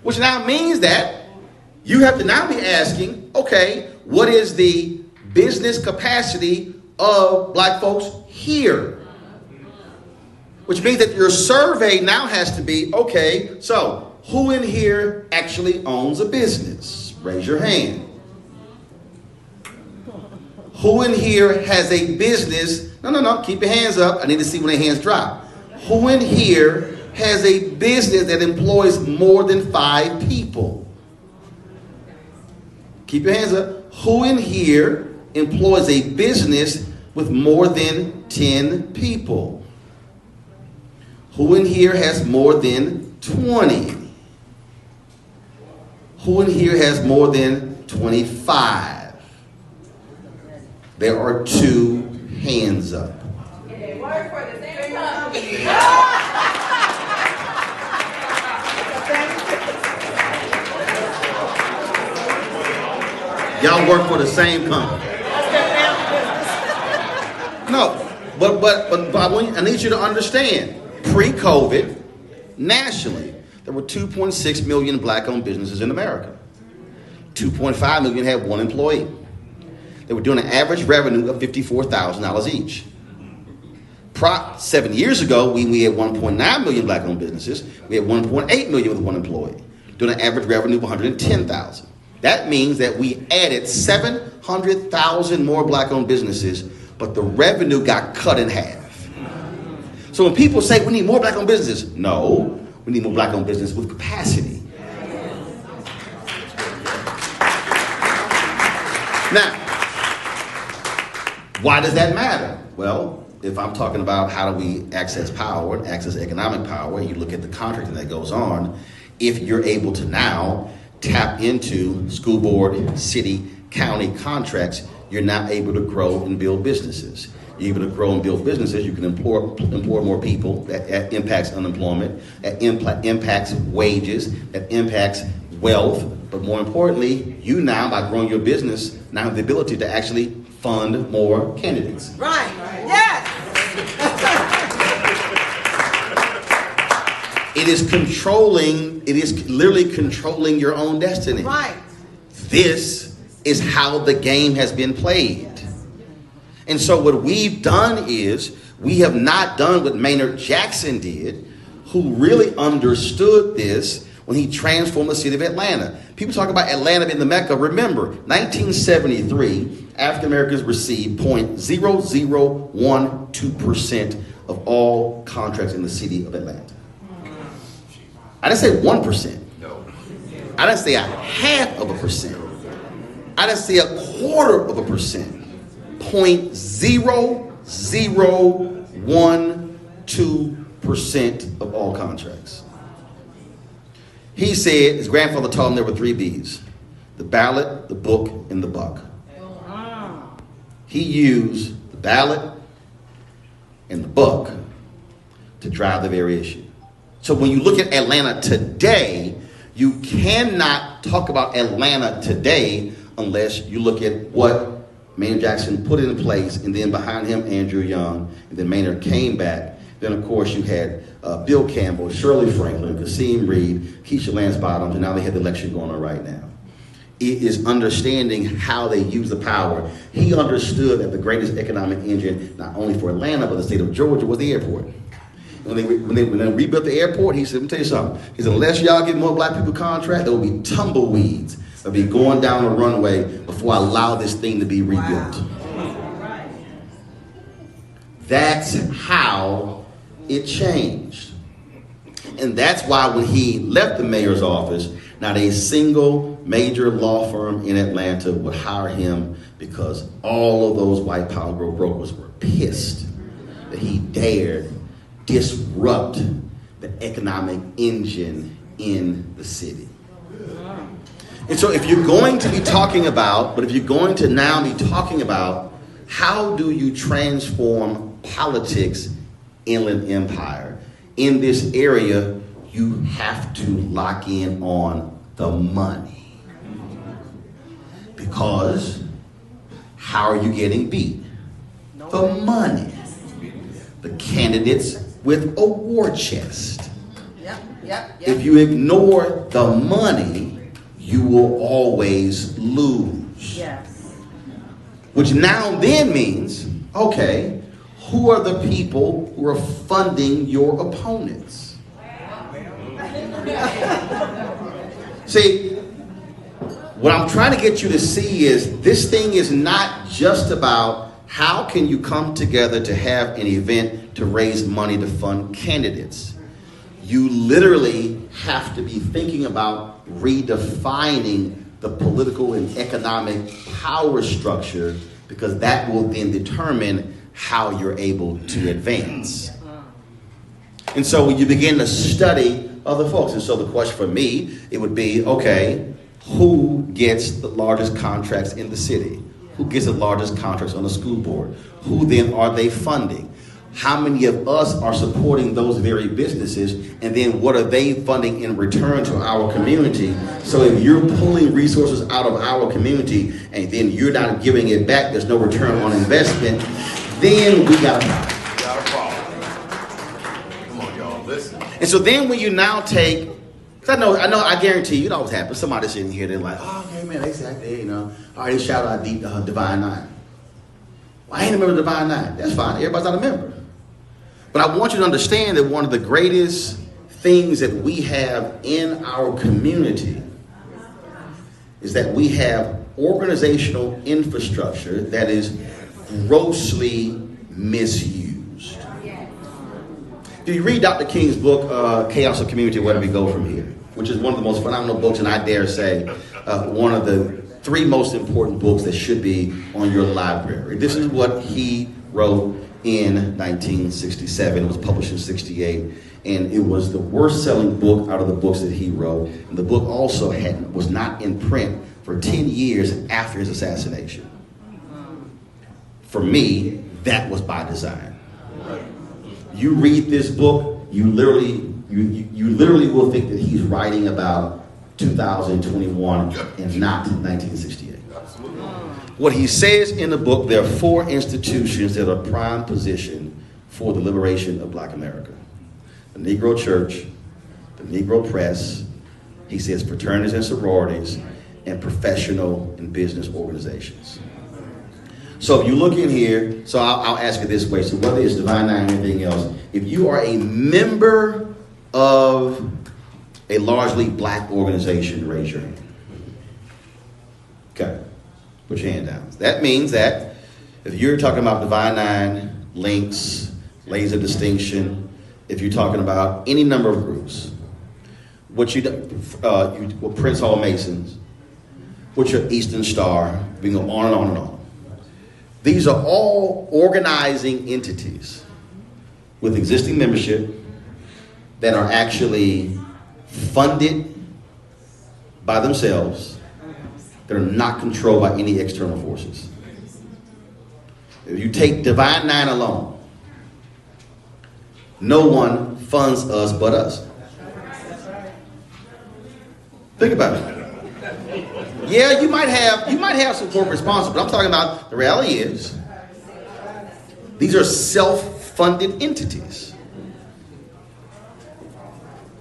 Which now means that you have to now be asking, okay, what is the business capacity of black folks here? Which means that your survey now has to be, okay, so who in here actually owns a business? Raise your hand. Who in here has a business? No, keep your hands up. I need to see when their hands drop. Who in here has a business that employs more than 5 people? Keep your hands up. Who in here employs a business with more than 10 people? Who in here has more than 20? Who in here has more than 25? There are 2 hands up. Y'all work for the same company. No, but I need you to understand. Pre-COVID, nationally, there were 2.6 million black-owned businesses in America. 2.5 million had 1 employee. They were doing an average revenue of $54,000 each. 7 years ago, we had 1.9 million black-owned businesses. We had 1.8 million with 1 employee, doing an average revenue of $110,000. That means that we added 700,000 more black-owned businesses, but the revenue got cut in half. So when people say we need more black-owned businesses, no, we need more black-owned business with capacity. Now, why does that matter? Well, if I'm talking about how do we access power and access economic power, you look at the contracting that goes on, if you're able to now tap into school board, city, county contracts, you're now able to grow and build businesses. You're able to grow and build businesses, you can employ more people, that impacts unemployment, that impacts wages, that impacts wealth, but more importantly, you now, by growing your business, now have the ability to actually fund more candidates. Right. Yes. It is literally controlling your own destiny. Right. This is how the game has been played. And so what we've done is We have not done what Maynard Jackson did, who really understood this when he transformed the city of Atlanta. People talk about Atlanta being the Mecca. Remember, 1973, African Americans received 0.0012% of all contracts in the city of Atlanta. I didn't say 1%. I didn't say 0.5%. I didn't say 0.25%. 0.0012% of all contracts. He said his grandfather told him there were 3 B's: the ballot, the book, and the buck. He used the ballot and the buck to drive the very issue. So when you look at Atlanta today, you cannot talk about Atlanta today unless you look at what Maynard Jackson put in place, and then behind him, Andrew Young, and then Maynard came back. Then, of course, you had Bill Campbell, Shirley Franklin, Kasim Reed, Keisha Lance Bottoms, and now they have the election going on right now. It is understanding how they use the power. He understood that the greatest economic engine, not only for Atlanta, but the state of Georgia, was the airport. When they rebuilt the airport, he said, let me tell you something. He said, unless y'all get more black people contract, there will be tumbleweeds that'll be going down the runway before I allow this thing to be rebuilt. Wow. That's how it changed. And that's why when he left the mayor's office, not a single major law firm in Atlanta would hire him, because all of those white power brokers were pissed that he dared disrupt the economic engine in the city. And so if you're going to be talking about, but if you're going to now be talking about how do you transform politics, Inland Empire, in this area, you have to lock in on the money. Because how are you getting beat? The money. The candidates with a war chest. If you ignore the money, you will always lose. Yes. Which now then means, okay, who are the people who are funding your opponents? See, what I'm trying to get you to see is this thing is not just about how can you come together to have an event to raise money to fund candidates. You literally have to be thinking about redefining the political and economic power structure, because that will then determine how you're able to advance. And so when you begin to study other folks, and so the question for me, it would be, okay, who gets the largest contracts in the city? Who gets the largest contracts on the school board? Who then are they funding? How many of us are supporting those very businesses? And then what are they funding in return to our community? So if you're pulling resources out of our community and then you're not giving it back, there's no return on investment, then we got a problem. Come on, y'all, listen. And so then when you now take, because I guarantee you, it always happens. Somebody's sitting here, they're like, oh, okay, man, they said, hey, all right, they shout out Divine Nine. Well, I ain't a member of Divine Nine. That's fine. Everybody's not a member. But I want you to understand that one of the greatest things that we have in our community is that we have organizational infrastructure that is grossly misused. Do you read Dr. King's book, Chaos of Community, Where Do We Go From Here? Which is one of the most phenomenal books, and I dare say one of the 3 most important books that should be on your library. This is what he wrote in 1967. It was published in 68, and it was the worst-selling book out of the books that he wrote. And the book also was not in print for 10 years after his assassination. For me, that was by design. You read this book, you literally will think that he's writing about 2021 and not 1968. What he says in the book, there are 4 institutions that are prime position for the liberation of Black America. The Negro Church, the Negro Press, he says fraternities and sororities, and professional and business organizations. So if you look in here, so I'll ask it this way. So whether it's Divine Nine or anything else, if you are a member of a largely black organization, raise your hand. Okay, put your hand down. That means that if you're talking about Divine Nine, Links, Lays of Distinction, if you're talking about any number of groups, what Prince Hall Masons, what's your Eastern Star, we can go on and on and on. These are all organizing entities with existing membership that are actually funded by themselves, that are not controlled by any external forces. If you take Divine Nine alone, no one funds us but us. Think about it. Yeah, you might have some corporate sponsors, but I'm talking about the reality is these are self-funded entities.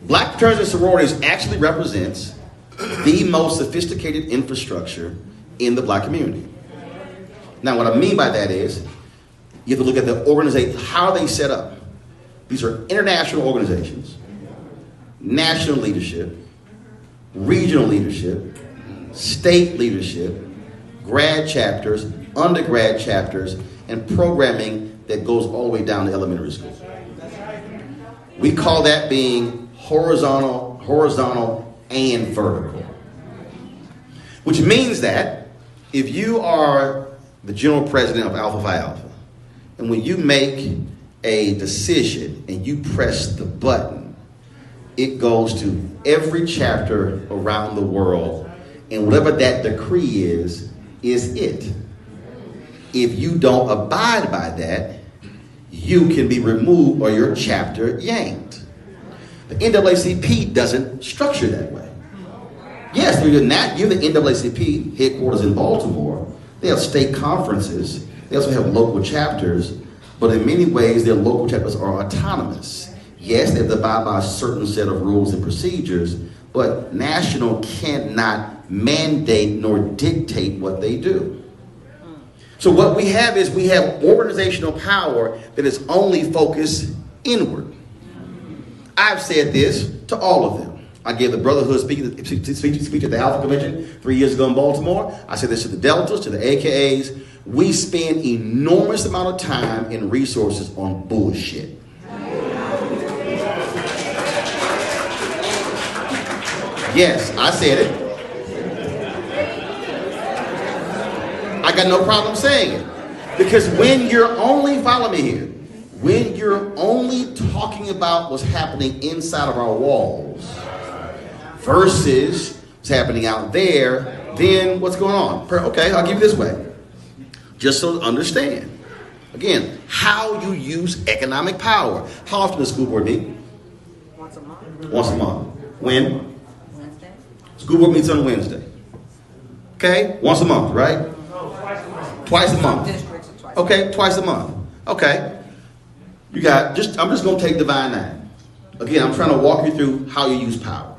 Black fraternities and sororities actually represents the most sophisticated infrastructure in the black community. Now, what I mean by that is you have to look at the organization, how they set up. These are international organizations, national leadership, regional leadership, state leadership, grad chapters, undergrad chapters, and programming that goes all the way down to elementary school. We call that being horizontal and vertical. Which means that if you are the general president of Alpha Phi Alpha, and when you make a decision and you press the button, it goes to every chapter around the world, and whatever that decree is it. If you don't abide by that, you can be removed or your chapter yanked. The NAACP doesn't structure that way. Yes, you're the NAACP headquarters in Baltimore. They have state conferences. They also have local chapters, but in many ways their local chapters are autonomous. Yes, they have to abide by a certain set of rules and procedures, but national cannot mandate nor dictate what they do. So what we have is we have organizational power that is only focused inward. I've said this to all of them. I gave the Brotherhood speech at the Alpha Convention 3 years ago in Baltimore. I said this to the Deltas, to the AKAs. We spend enormous amount of time and resources on bullshit. Yes, I said it. I got no problem saying it. Because when you're only, follow me here, when you're only talking about what's happening inside of our walls versus what's happening out there, then what's going on? Okay, I'll give you this way. Just so to understand. Again, how you use economic power. How often does school board meet? Once a month. Once a month. When? Wednesday. School board meets on Wednesday. Okay? Once a month, right? Twice a month. Districts are twice. Okay, twice a month. Okay. You got I'm just gonna take Divine Nine. Again, I'm trying to walk you through how you use power.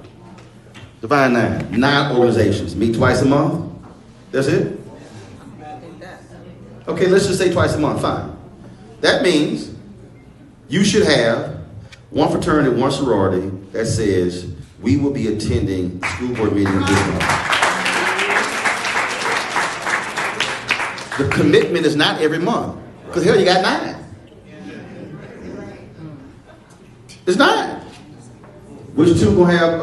Divine Nine, 9 organizations, meet twice a month. That's it? Okay, let's just say twice a month, fine. That means you should have one fraternity, one sorority that says we will be attending school board meetings this month. The commitment is not every month. Because hell, you got 9. It's 9. Which two gonna have,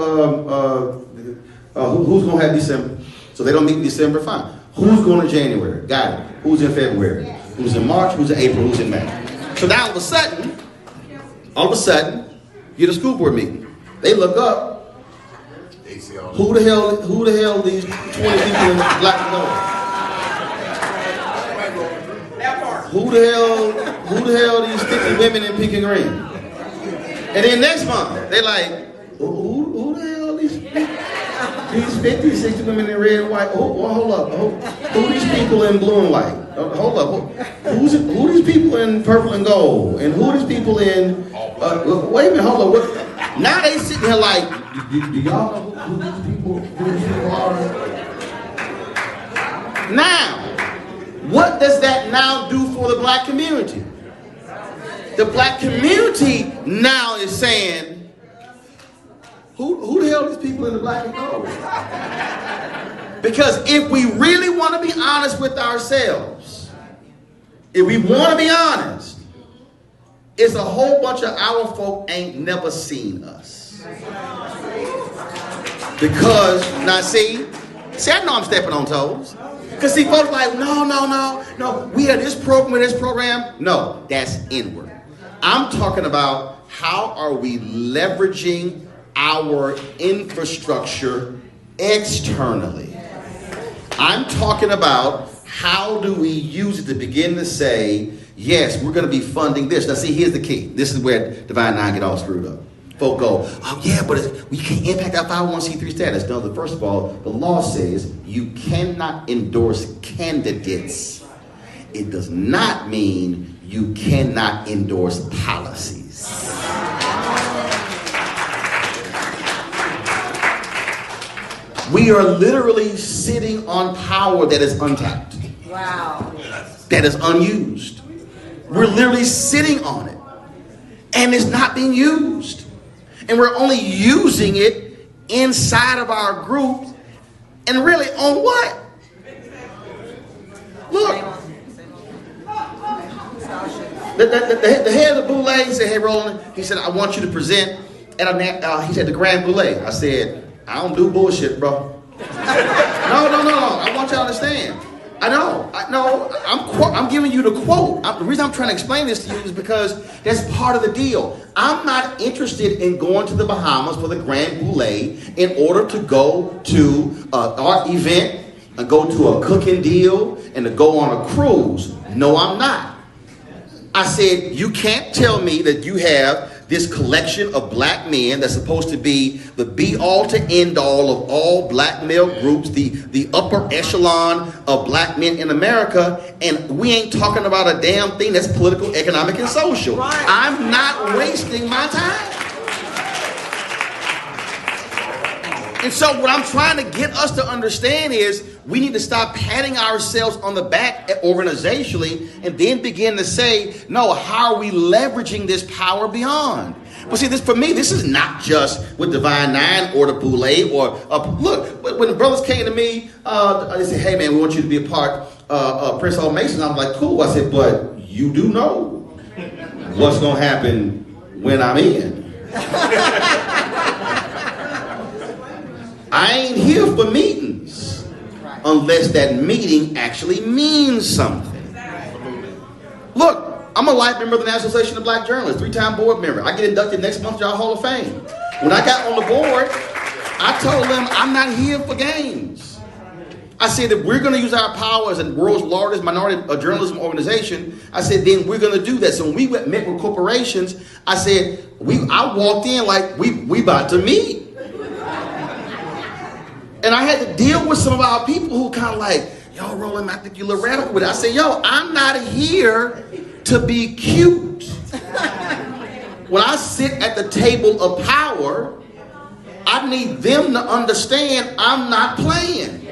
who's gonna have December? So they don't meet in December, fine. Who's going to January? Got it. Who's in February? Who's in March? Who's in April? Who's in May? So now all of a sudden, you get a school board meeting. They look up, who the hell these 20 people in black and gold? Who the hell these 50 women in pink and green? And then next month, they like, who the hell these 50, 60 women in red and white? Hold up. Who these people in blue and white? Hold up. Who these people in purple and gold? And who these people in, wait a minute, hold up. Now they sitting here like, do y'all know who these people are? Now, what does that that now do for the black community? The black community now is saying, who the hell are these people in the black and gold? Because if we really want to be honest with ourselves, if we want to be honest, it's a whole bunch of our folk ain't never seen us. Because, now see, I know I'm stepping on toes. Because see, folks like, no, we are this program. No, that's inward. I'm talking about how are we leveraging our infrastructure externally. I'm talking about how do we use it to begin to say, yes, we're going to be funding this. Now see, here's the key. This is where Divine Nine get all screwed up. Folk go, oh yeah, but we can't impact our 501c3 status. No, first of all, the law says you cannot endorse candidates. It does not mean you cannot endorse policies. We are literally sitting on power that is untapped. Wow. That is unused. We're literally sitting on it. And it's not being used. And we're only using it inside of our group. And really on what? Look. The head of the Boulay said, hey, Roland, he said, I want you to present at he said, the Grand Boulay. I said, I don't do bullshit, bro. No. I want you to understand. I know. I'm giving you the quote. The reason I'm trying to explain this to you is because that's part of the deal. I'm not interested in going to the Bahamas for the Grand Boulay in order to go to an art event and go to a cooking deal and to go on a cruise. No, I'm not. I said, you can't tell me that you have this collection of black men that's supposed to be the be-all to end-all of all black male groups, the upper echelon of black men in America, and we ain't talking about a damn thing that's political, economic, and social. Right. I'm not wasting my time. And so what I'm trying to get us to understand is we need to stop patting ourselves on the back organizationally and then begin to say, no, how are we leveraging this power beyond? But see, this for me, this is not just with Divine Nine or the Boulay or look, when the brothers came to me, they said, hey man, we want you to be a part of Prince Hall Mason. I'm like, cool. I said, but you do know what's going to happen when I'm in. I ain't here for meetings unless that meeting actually means something. Look, I'm a life member of the National Association of Black Journalists, 3-time board member. I get inducted next month to our Hall of Fame. When I got on the board, I told them I'm not here for games. I said if we're going to use our power as the world's largest minority journalism organization, I said then we're going to do that. So when we met with corporations, I said I walked in like we about to meet. And I had to deal with some of our people who kind of like, yo, Roland, I think you're a little radical with it. I said, yo, I'm not here to be cute. When I sit at the table of power, I need them to understand I'm not playing.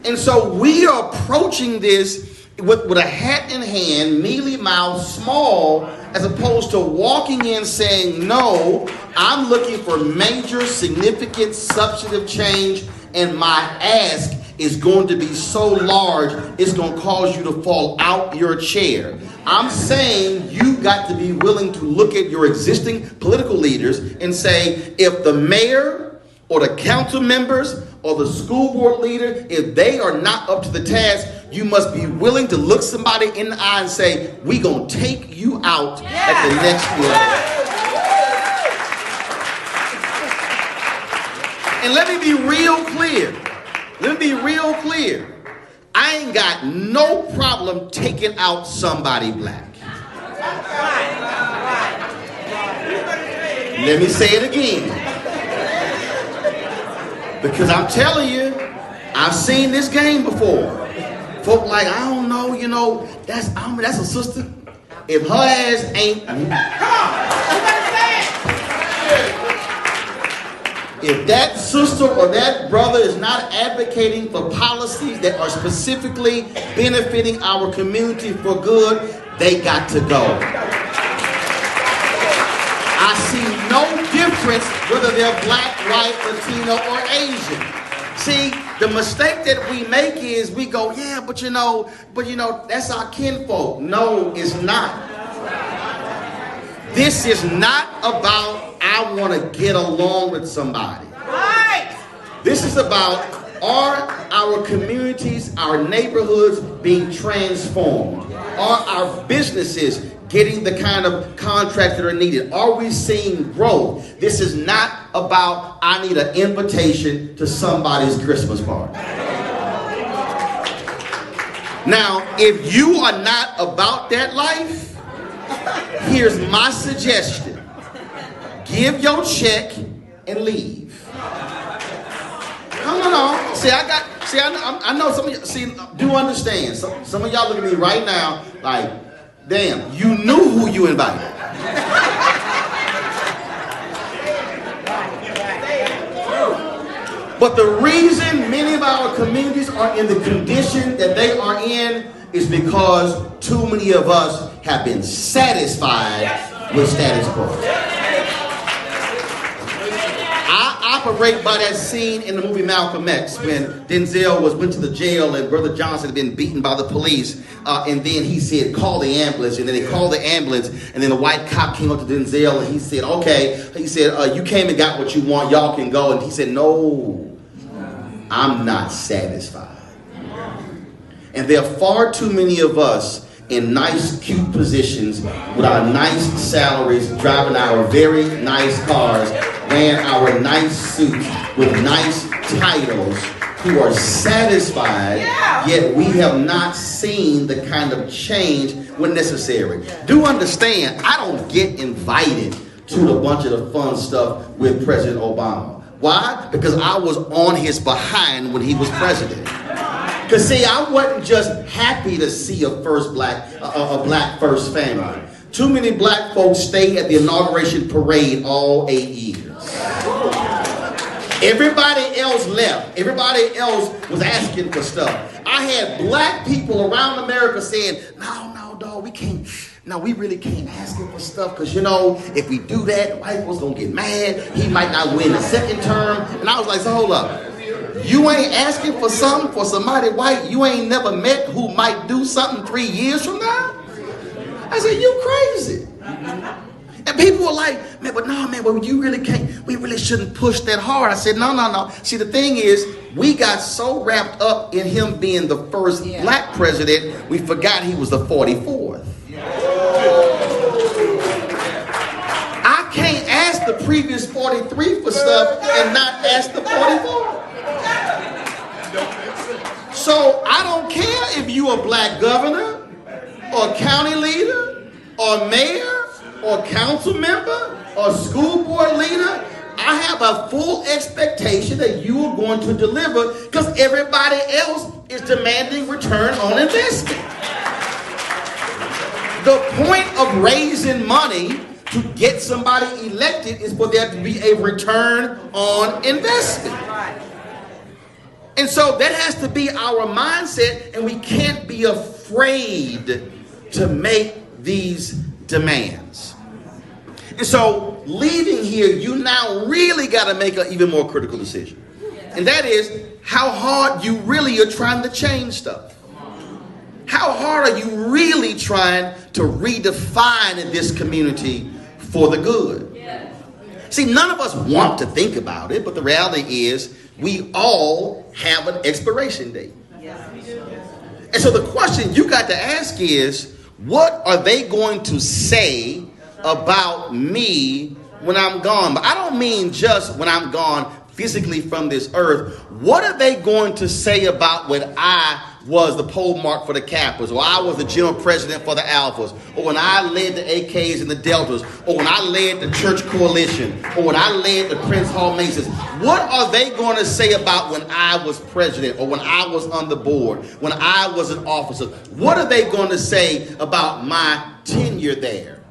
And so we are approaching this with a hat in hand, mealy mouth, small, as opposed to walking in saying, no, I'm looking for major, significant, substantive change, and my ask is going to be so large, it's going to cause you to fall out your chair. I'm saying you got to be willing to look at your existing political leaders and say, if the mayor or the council members or the school board leader, if they are not up to the task, you must be willing to look somebody in the eye and say, we gonna take you out at the next level. And let me be real clear. I ain't got no problem taking out somebody black. Let me say it again. Because I'm telling you, I've seen this game before. Folk like, I don't know, that's a sister. If her ass ain't, If that sister or that brother is not advocating for policies that are specifically benefiting our community for good, they got to go. I see no difference whether they're black, white, Latino, or Asian. See, the mistake that we make is we go, yeah, but you know, that's our kinfolk. No, it's not. This is not about I want to get along with somebody. Right. This is about are our communities, our neighborhoods being transformed? Are our businesses getting the kind of contracts that are needed? Are we seeing growth? This is not about I need an invitation to somebody's Christmas party. Now, if you are not about that life, here's my suggestion. Give your check and leave. Come on. I know some of you, do understand. Some of y'all look at me right now like, damn, you knew who you invited. But the reason many of our communities are in the condition that they are in is because too many of us have been satisfied with status quo. I operate by that scene in the movie Malcolm X when Denzel went to the jail and Brother Johnson had been beaten by the police, and then he said, call the ambulance, and then they called the ambulance, and then the white cop came up to Denzel and he said, okay, he said, you came and got what you want, y'all can go. And he said, no, I'm not satisfied. And there are far too many of us in nice, cute positions with our nice salaries, driving our very nice cars, wearing our nice suits with nice titles, who are satisfied, yet we have not seen the kind of change when necessary. Do understand, I don't get invited to a bunch of the fun stuff with President Obama. Why? Because I was on his behind when he was president. Because see, I wasn't just happy to see a black first family. Too many black folks stayed at the inauguration parade all 8 years. Everybody else left. Everybody else was asking for stuff. I had black people around America saying, no, dog, we really can't ask him for stuff because, if we do that, white folks gonna get mad. He might not win the second term. And I was like, so hold up. You ain't asking for something for somebody white you ain't never met who might do something 3 years from now? I said, you crazy. And people were like, but you really can't, we really shouldn't push that hard. I said, no. See, the thing is, we got so wrapped up in him being the first black president, we forgot he was the 44th. I can't ask the previous 43 for stuff and not ask the 44th. So I don't care if you a black governor or county leader or mayor or council member or school board leader. I have a full expectation that you are going to deliver because everybody else is demanding return on investment. The point of raising money to get somebody elected is for there to be a return on investment. And so that has to be our mindset, and we can't be afraid to make these demands. And so leaving here, you now really got to make an even more critical decision. And that is how hard you really are trying to change stuff. How hard are you really trying to redefine this community for the good? See, none of us want to think about it, but the reality is we all have an expiration date. And so the question you got to ask is, what are they going to say about me when I'm gone? But I don't mean just when I'm gone physically from this earth. What are they going to say about when I was the pole mark for the Kappas, or I was the general president for the Alphas, or when I led the AKs and the Deltas, or when I led the church coalition, or when I led the Prince Hall Masons? What are they going to say about when I was president, or when I was on the board, when I was an officer? What are they going to say about my tenure there?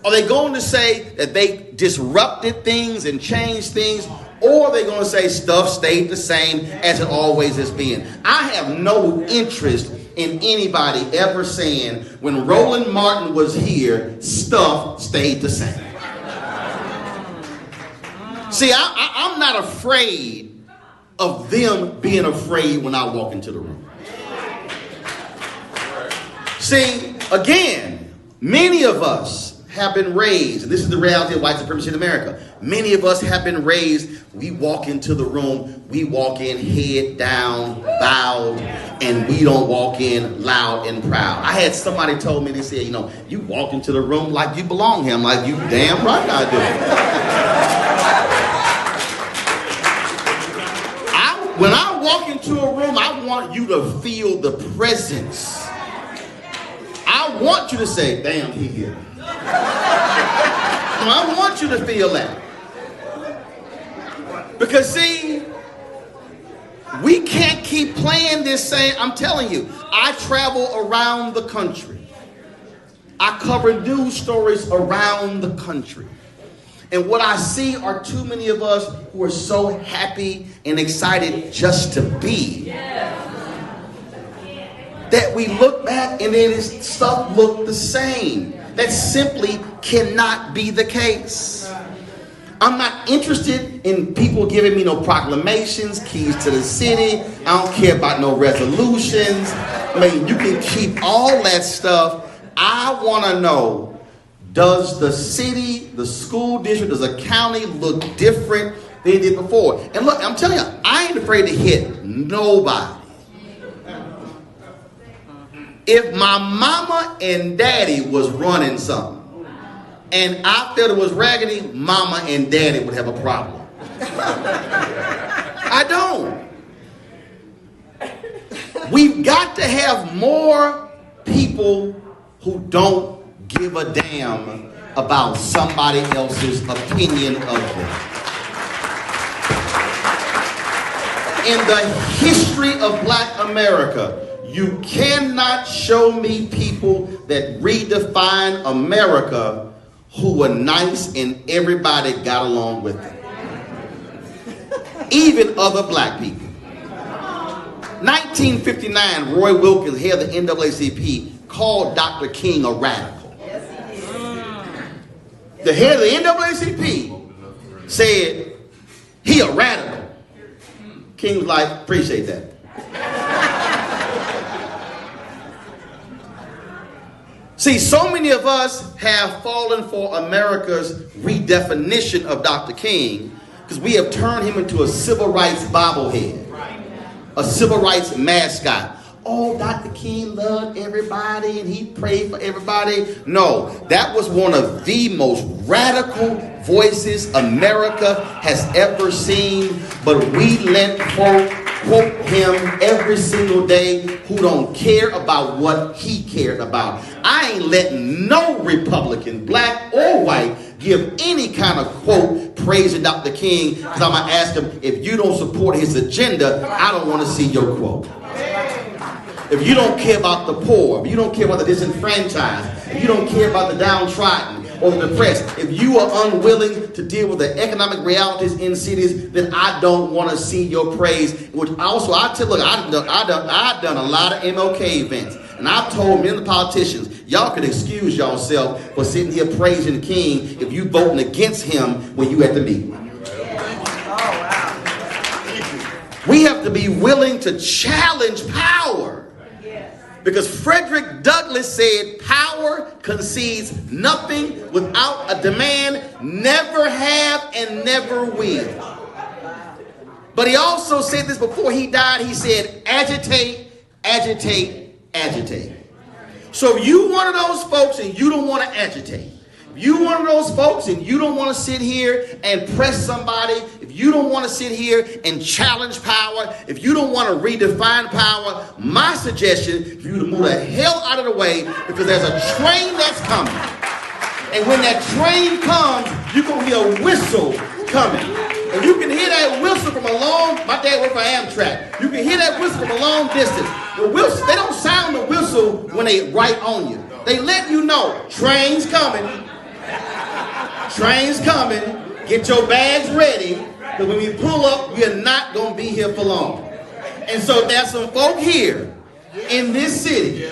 Are they going to say that they disrupted things and changed things? or they're going to say stuff stayed the same as it always has been. I have no interest in anybody ever saying when Roland Martin was here, stuff stayed the same. See, I'm not afraid of them being afraid when I walk into the room. See, again, many of us have been raised, and this is the reality of white supremacy in America. Many of us have been raised, we walk into the room, we walk in head down, bowed, and we don't walk in loud and proud. I had somebody told me, they said, you know, you walk into the room like you belong here. I'm like, you damn right I do. When I walk into a room, I want you to feel the presence. I want you to say, damn, he here. I want you to feel that. Because see, we can't keep playing this same. I'm telling you, I travel around the country. I cover news stories around the country. And what I see are too many of us who are so happy and excited just to be. That we look back and then stuff look the same. That simply cannot be the case. I'm not interested in people giving me no proclamations, keys to the city. I don't care about no resolutions. I mean, you can keep all that stuff. I want to know, does the city, the school district, does the county look different than it did before? And look, I'm telling you, I ain't afraid to hit nobody. If my mama and daddy was running something and I felt it was raggedy, mama and daddy would have a problem. I don't. We've got to have more people who don't give a damn about somebody else's opinion of them. In the history of Black America, you cannot show me people that redefine America who were nice and everybody got along with them. Even other black people. 1959, Roy Wilkins, head of the NAACP, called Dr. King a radical. The head of the NAACP said, he a radical. King was like, appreciate that. See, so many of us have fallen for America's redefinition of Dr. King because we have turned him into a civil rights bobblehead, a civil rights mascot. Oh, Dr. King loved everybody and he prayed for everybody. No, that was one of the most radical voices America has ever seen. But we let folk quote him every single day who don't care about what he cared about. I ain't letting no Republican, black or white, give any kind of quote praising Dr. King because I'm going to ask him, if you don't support his agenda, I don't want to see your quote. If you don't care about the poor, if you don't care about the disenfranchised, if you don't care about the downtrodden or the depressed, if you are unwilling to deal with the economic realities in cities, then I don't want to see your praise. Which also, I tell, look, I've done a lot of MLK events, and I've told many of the politicians, y'all can excuse yourself for sitting here praising the King if you voting against him when you at the meeting. We have to be willing to challenge power. Because Frederick Douglass said, power concedes nothing without a demand, never have and never will. But he also said this before he died. He said, agitate, agitate, agitate. So if you one of those folks and you don't want to agitate, if you one of those folks and you don't want to sit here and press somebody, if you don't want to sit here and challenge power, if you don't want to redefine power, my suggestion is for you to move the hell out of the way because there's a train that's coming. And when that train comes, you're going to hear a whistle coming. And you can hear that whistle from a long, my dad worked for Amtrak. You can hear that whistle from a long distance. The whistle, they don't sound the whistle when they right on you. They let you know, train's coming. Train's coming. Get your bags ready. Because when we pull up, we are not going to be here for long. And so there's some folk here in this city,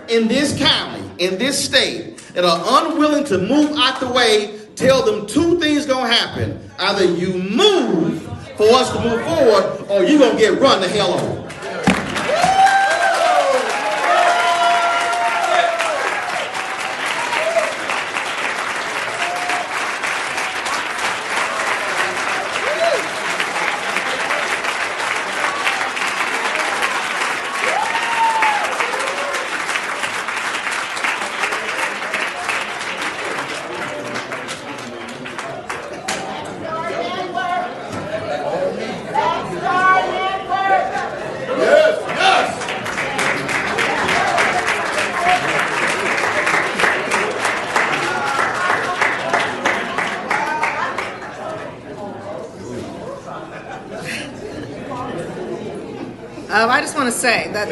in this county, in this state, that are unwilling to move out the way. Tell them two things going to happen. Either you move for us to move forward, or you're going to get run the hell over. I just want to say that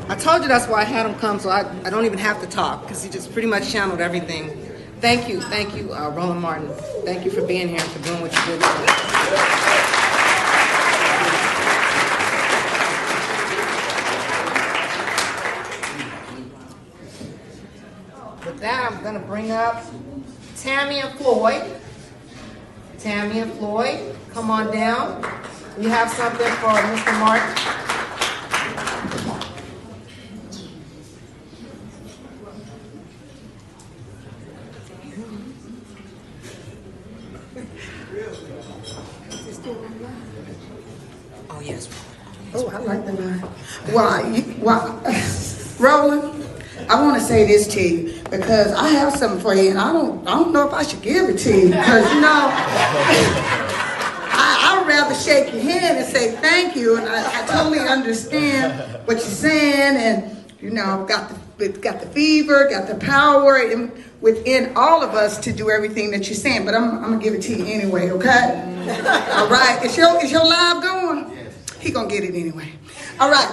I told you that's why I had him come, so I don't even have to talk, because he just pretty much channeled everything. Thank you, Roland Martin. Thank you for being here and for doing what you did. With that, I'm going to bring up Tammy and Floyd. Tammy and Floyd, come on down. We have something for Mr. Martin. Oh, yes. Oh, I like the line. Well, Roland, I want to say this to you, because I have something for you, and I don't know if I should give it to you, because I'd rather shake your hand and say thank you, and I totally understand what you're saying, and got the fever, got the power within all of us to do everything that you're saying, but I'm gonna give it to you anyway, okay? All right, is your live going? He gonna get it anyway. All right.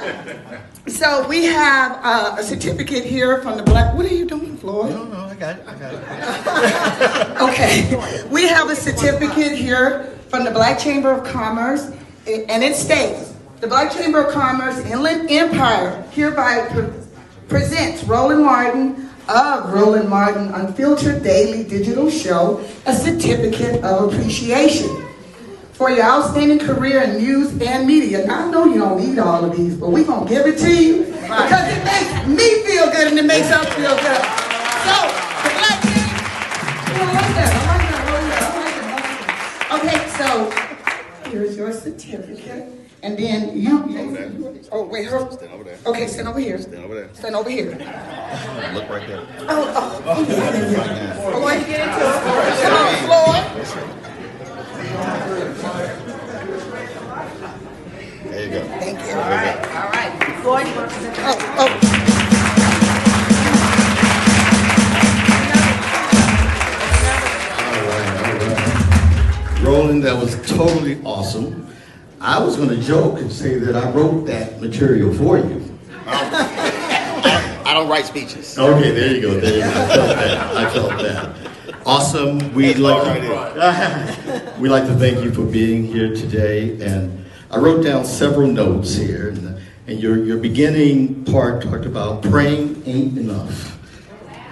So we have a certificate here from the Black. What are you doing, Floyd? No, I got it. Okay. We have a certificate here from the Black Chamber of Commerce, and it states, the Black Chamber of Commerce Inland Empire hereby presents Roland Martin of Roland Martin Unfiltered Daily Digital Show a certificate of appreciation for your outstanding career in news and media. Now, I know you don't need all of these, but we're going to give it to you because it makes me feel good and it makes us feel good. So, the Black Chamber, I like that. Okay, so here's your certificate. And then you oh, wait, her. Stand over there. Okay, stand over here. Stand over there. Stand over here. Look right there. Oh, yeah. Floyd, get into it. Come on, Floyd. There you go. Thank you. All right. Floyd, you want to present? Oh. Roland, that was totally awesome. I was going to joke and say that I wrote that material for you. I don't write speeches. Okay, there you go. I felt that. Awesome. We'd like to thank you for being here today. And I wrote down several notes here. And your beginning part talked about praying ain't enough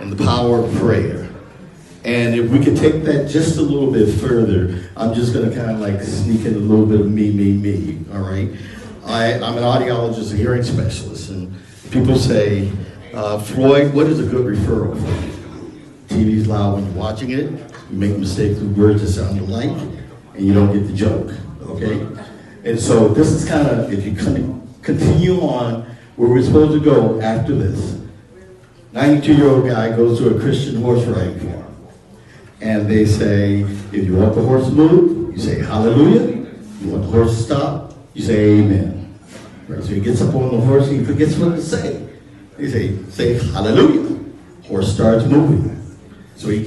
and the power of prayer. And if we could take that just a little bit further, I'm just going to kind of like sneak in a little bit of me, all right? I'm an audiologist, a hearing specialist, and people say, Floyd, what is a good referral for you? TV's loud when you're watching it, you make mistakes with words that sound alike, and you don't get the joke, okay? And so this is kind of, if you continue on where we're supposed to go after this, 92-year-old guy goes to a Christian horse riding farm. And they say, if you want the horse to move, you say hallelujah. You want the horse to stop, you say amen. Right? So he gets up on the horse and he forgets what to say. They say hallelujah. Horse starts moving. So he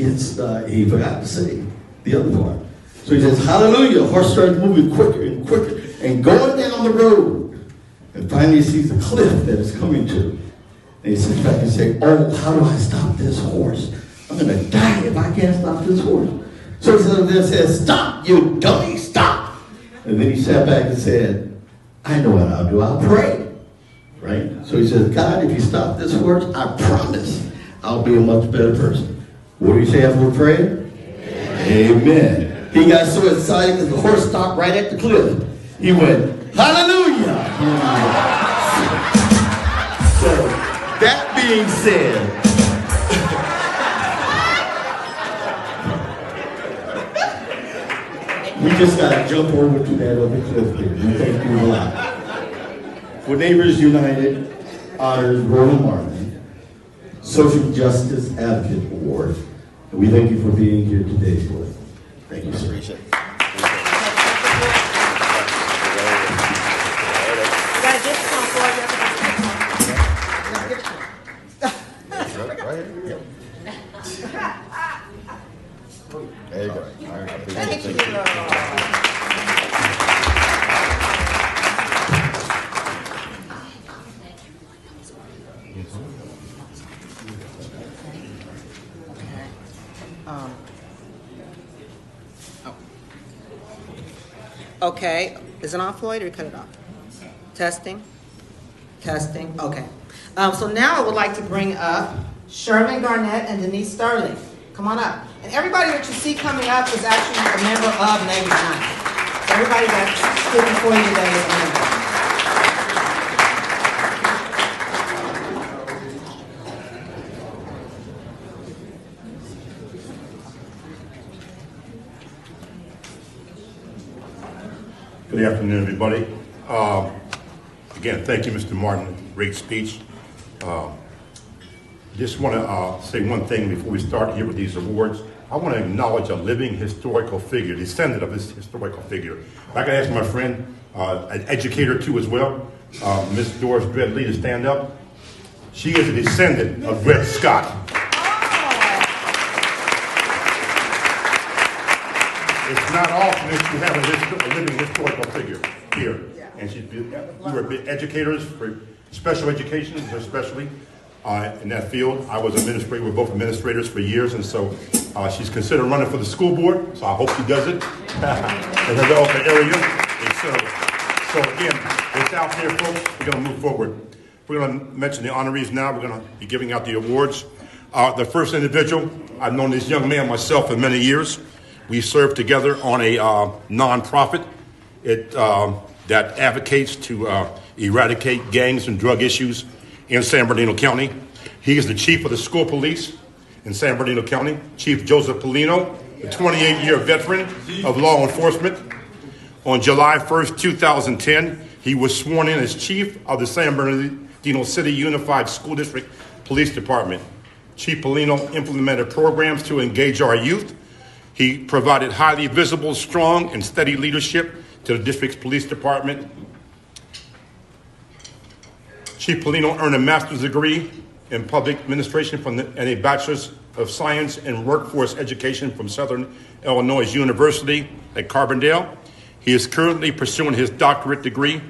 forgot to say the other part. So he says hallelujah. Horse starts moving quicker and quicker and going down the road. And finally he sees the cliff that it's coming to. And he sits back and says, oh, how do I stop this horse? I'm going to die if I can't stop this horse. So he stood there and said, "Stop, you dummy, stop." And then he sat back and said, "I know what I'll do, I'll pray." Right? So he says, "God, if you stop this horse, I promise I'll be a much better person." What do you say after the prayer? Amen. He got so excited because the horse stopped right at the cliff. He went, "Hallelujah." So, that being said, we just got to jump over to that other cliff there. We thank you a lot. For Neighbors United honors Roland Martin, Social Justice Advocate Award. And we thank you for being here today, Lord. Thank you, sir. You gotta get some for you. You gotta give it to him. Right here. There you go. All right, I appreciate it. Thank you. Okay, is it on, Floyd, or you cut it off? Testing? Testing, okay. So now I would like to bring up Sherman Garnett and Denise Sterling. Come on up. And everybody that you see coming up is actually a member of Neighbors United. So everybody that's stood before you today is a member. Good afternoon, everybody. Again, thank you, Mr. Martin. Great speech. Just want to say one thing before we start here with these awards. I want to acknowledge a living historical figure, descendant of this historical figure. If I could ask my friend, an educator too as well, Miss Doris Dredd Lee, to stand up. She is a descendant of Dred Scott. It's not often that you have a living historical figure here. And we were educators for special education, especially in that field. I was administrator, we're both administrators for years, and so she's considered running for the school board, so I hope she does it in her relevant area. So again, it's out there, folks. We're going to move forward. We're going to mention the honorees now. We're going to be giving out the awards. The first individual, I've known this young man myself for many years. We served together on a nonprofit that advocates to eradicate gangs and drug issues in San Bernardino County. He is the chief of the school police in San Bernardino County, Chief Joseph Polino, a 28-year veteran of law enforcement. On July 1st, 2010, he was sworn in as chief of the San Bernardino City Unified School District Police Department. Chief Polino implemented programs to engage our youth. He provided highly visible, strong, and steady leadership to the district's police department. Chief Polino earned a master's degree in public administration and a bachelor's of science in workforce education from Southern Illinois University at Carbondale. He is currently pursuing his doctorate degree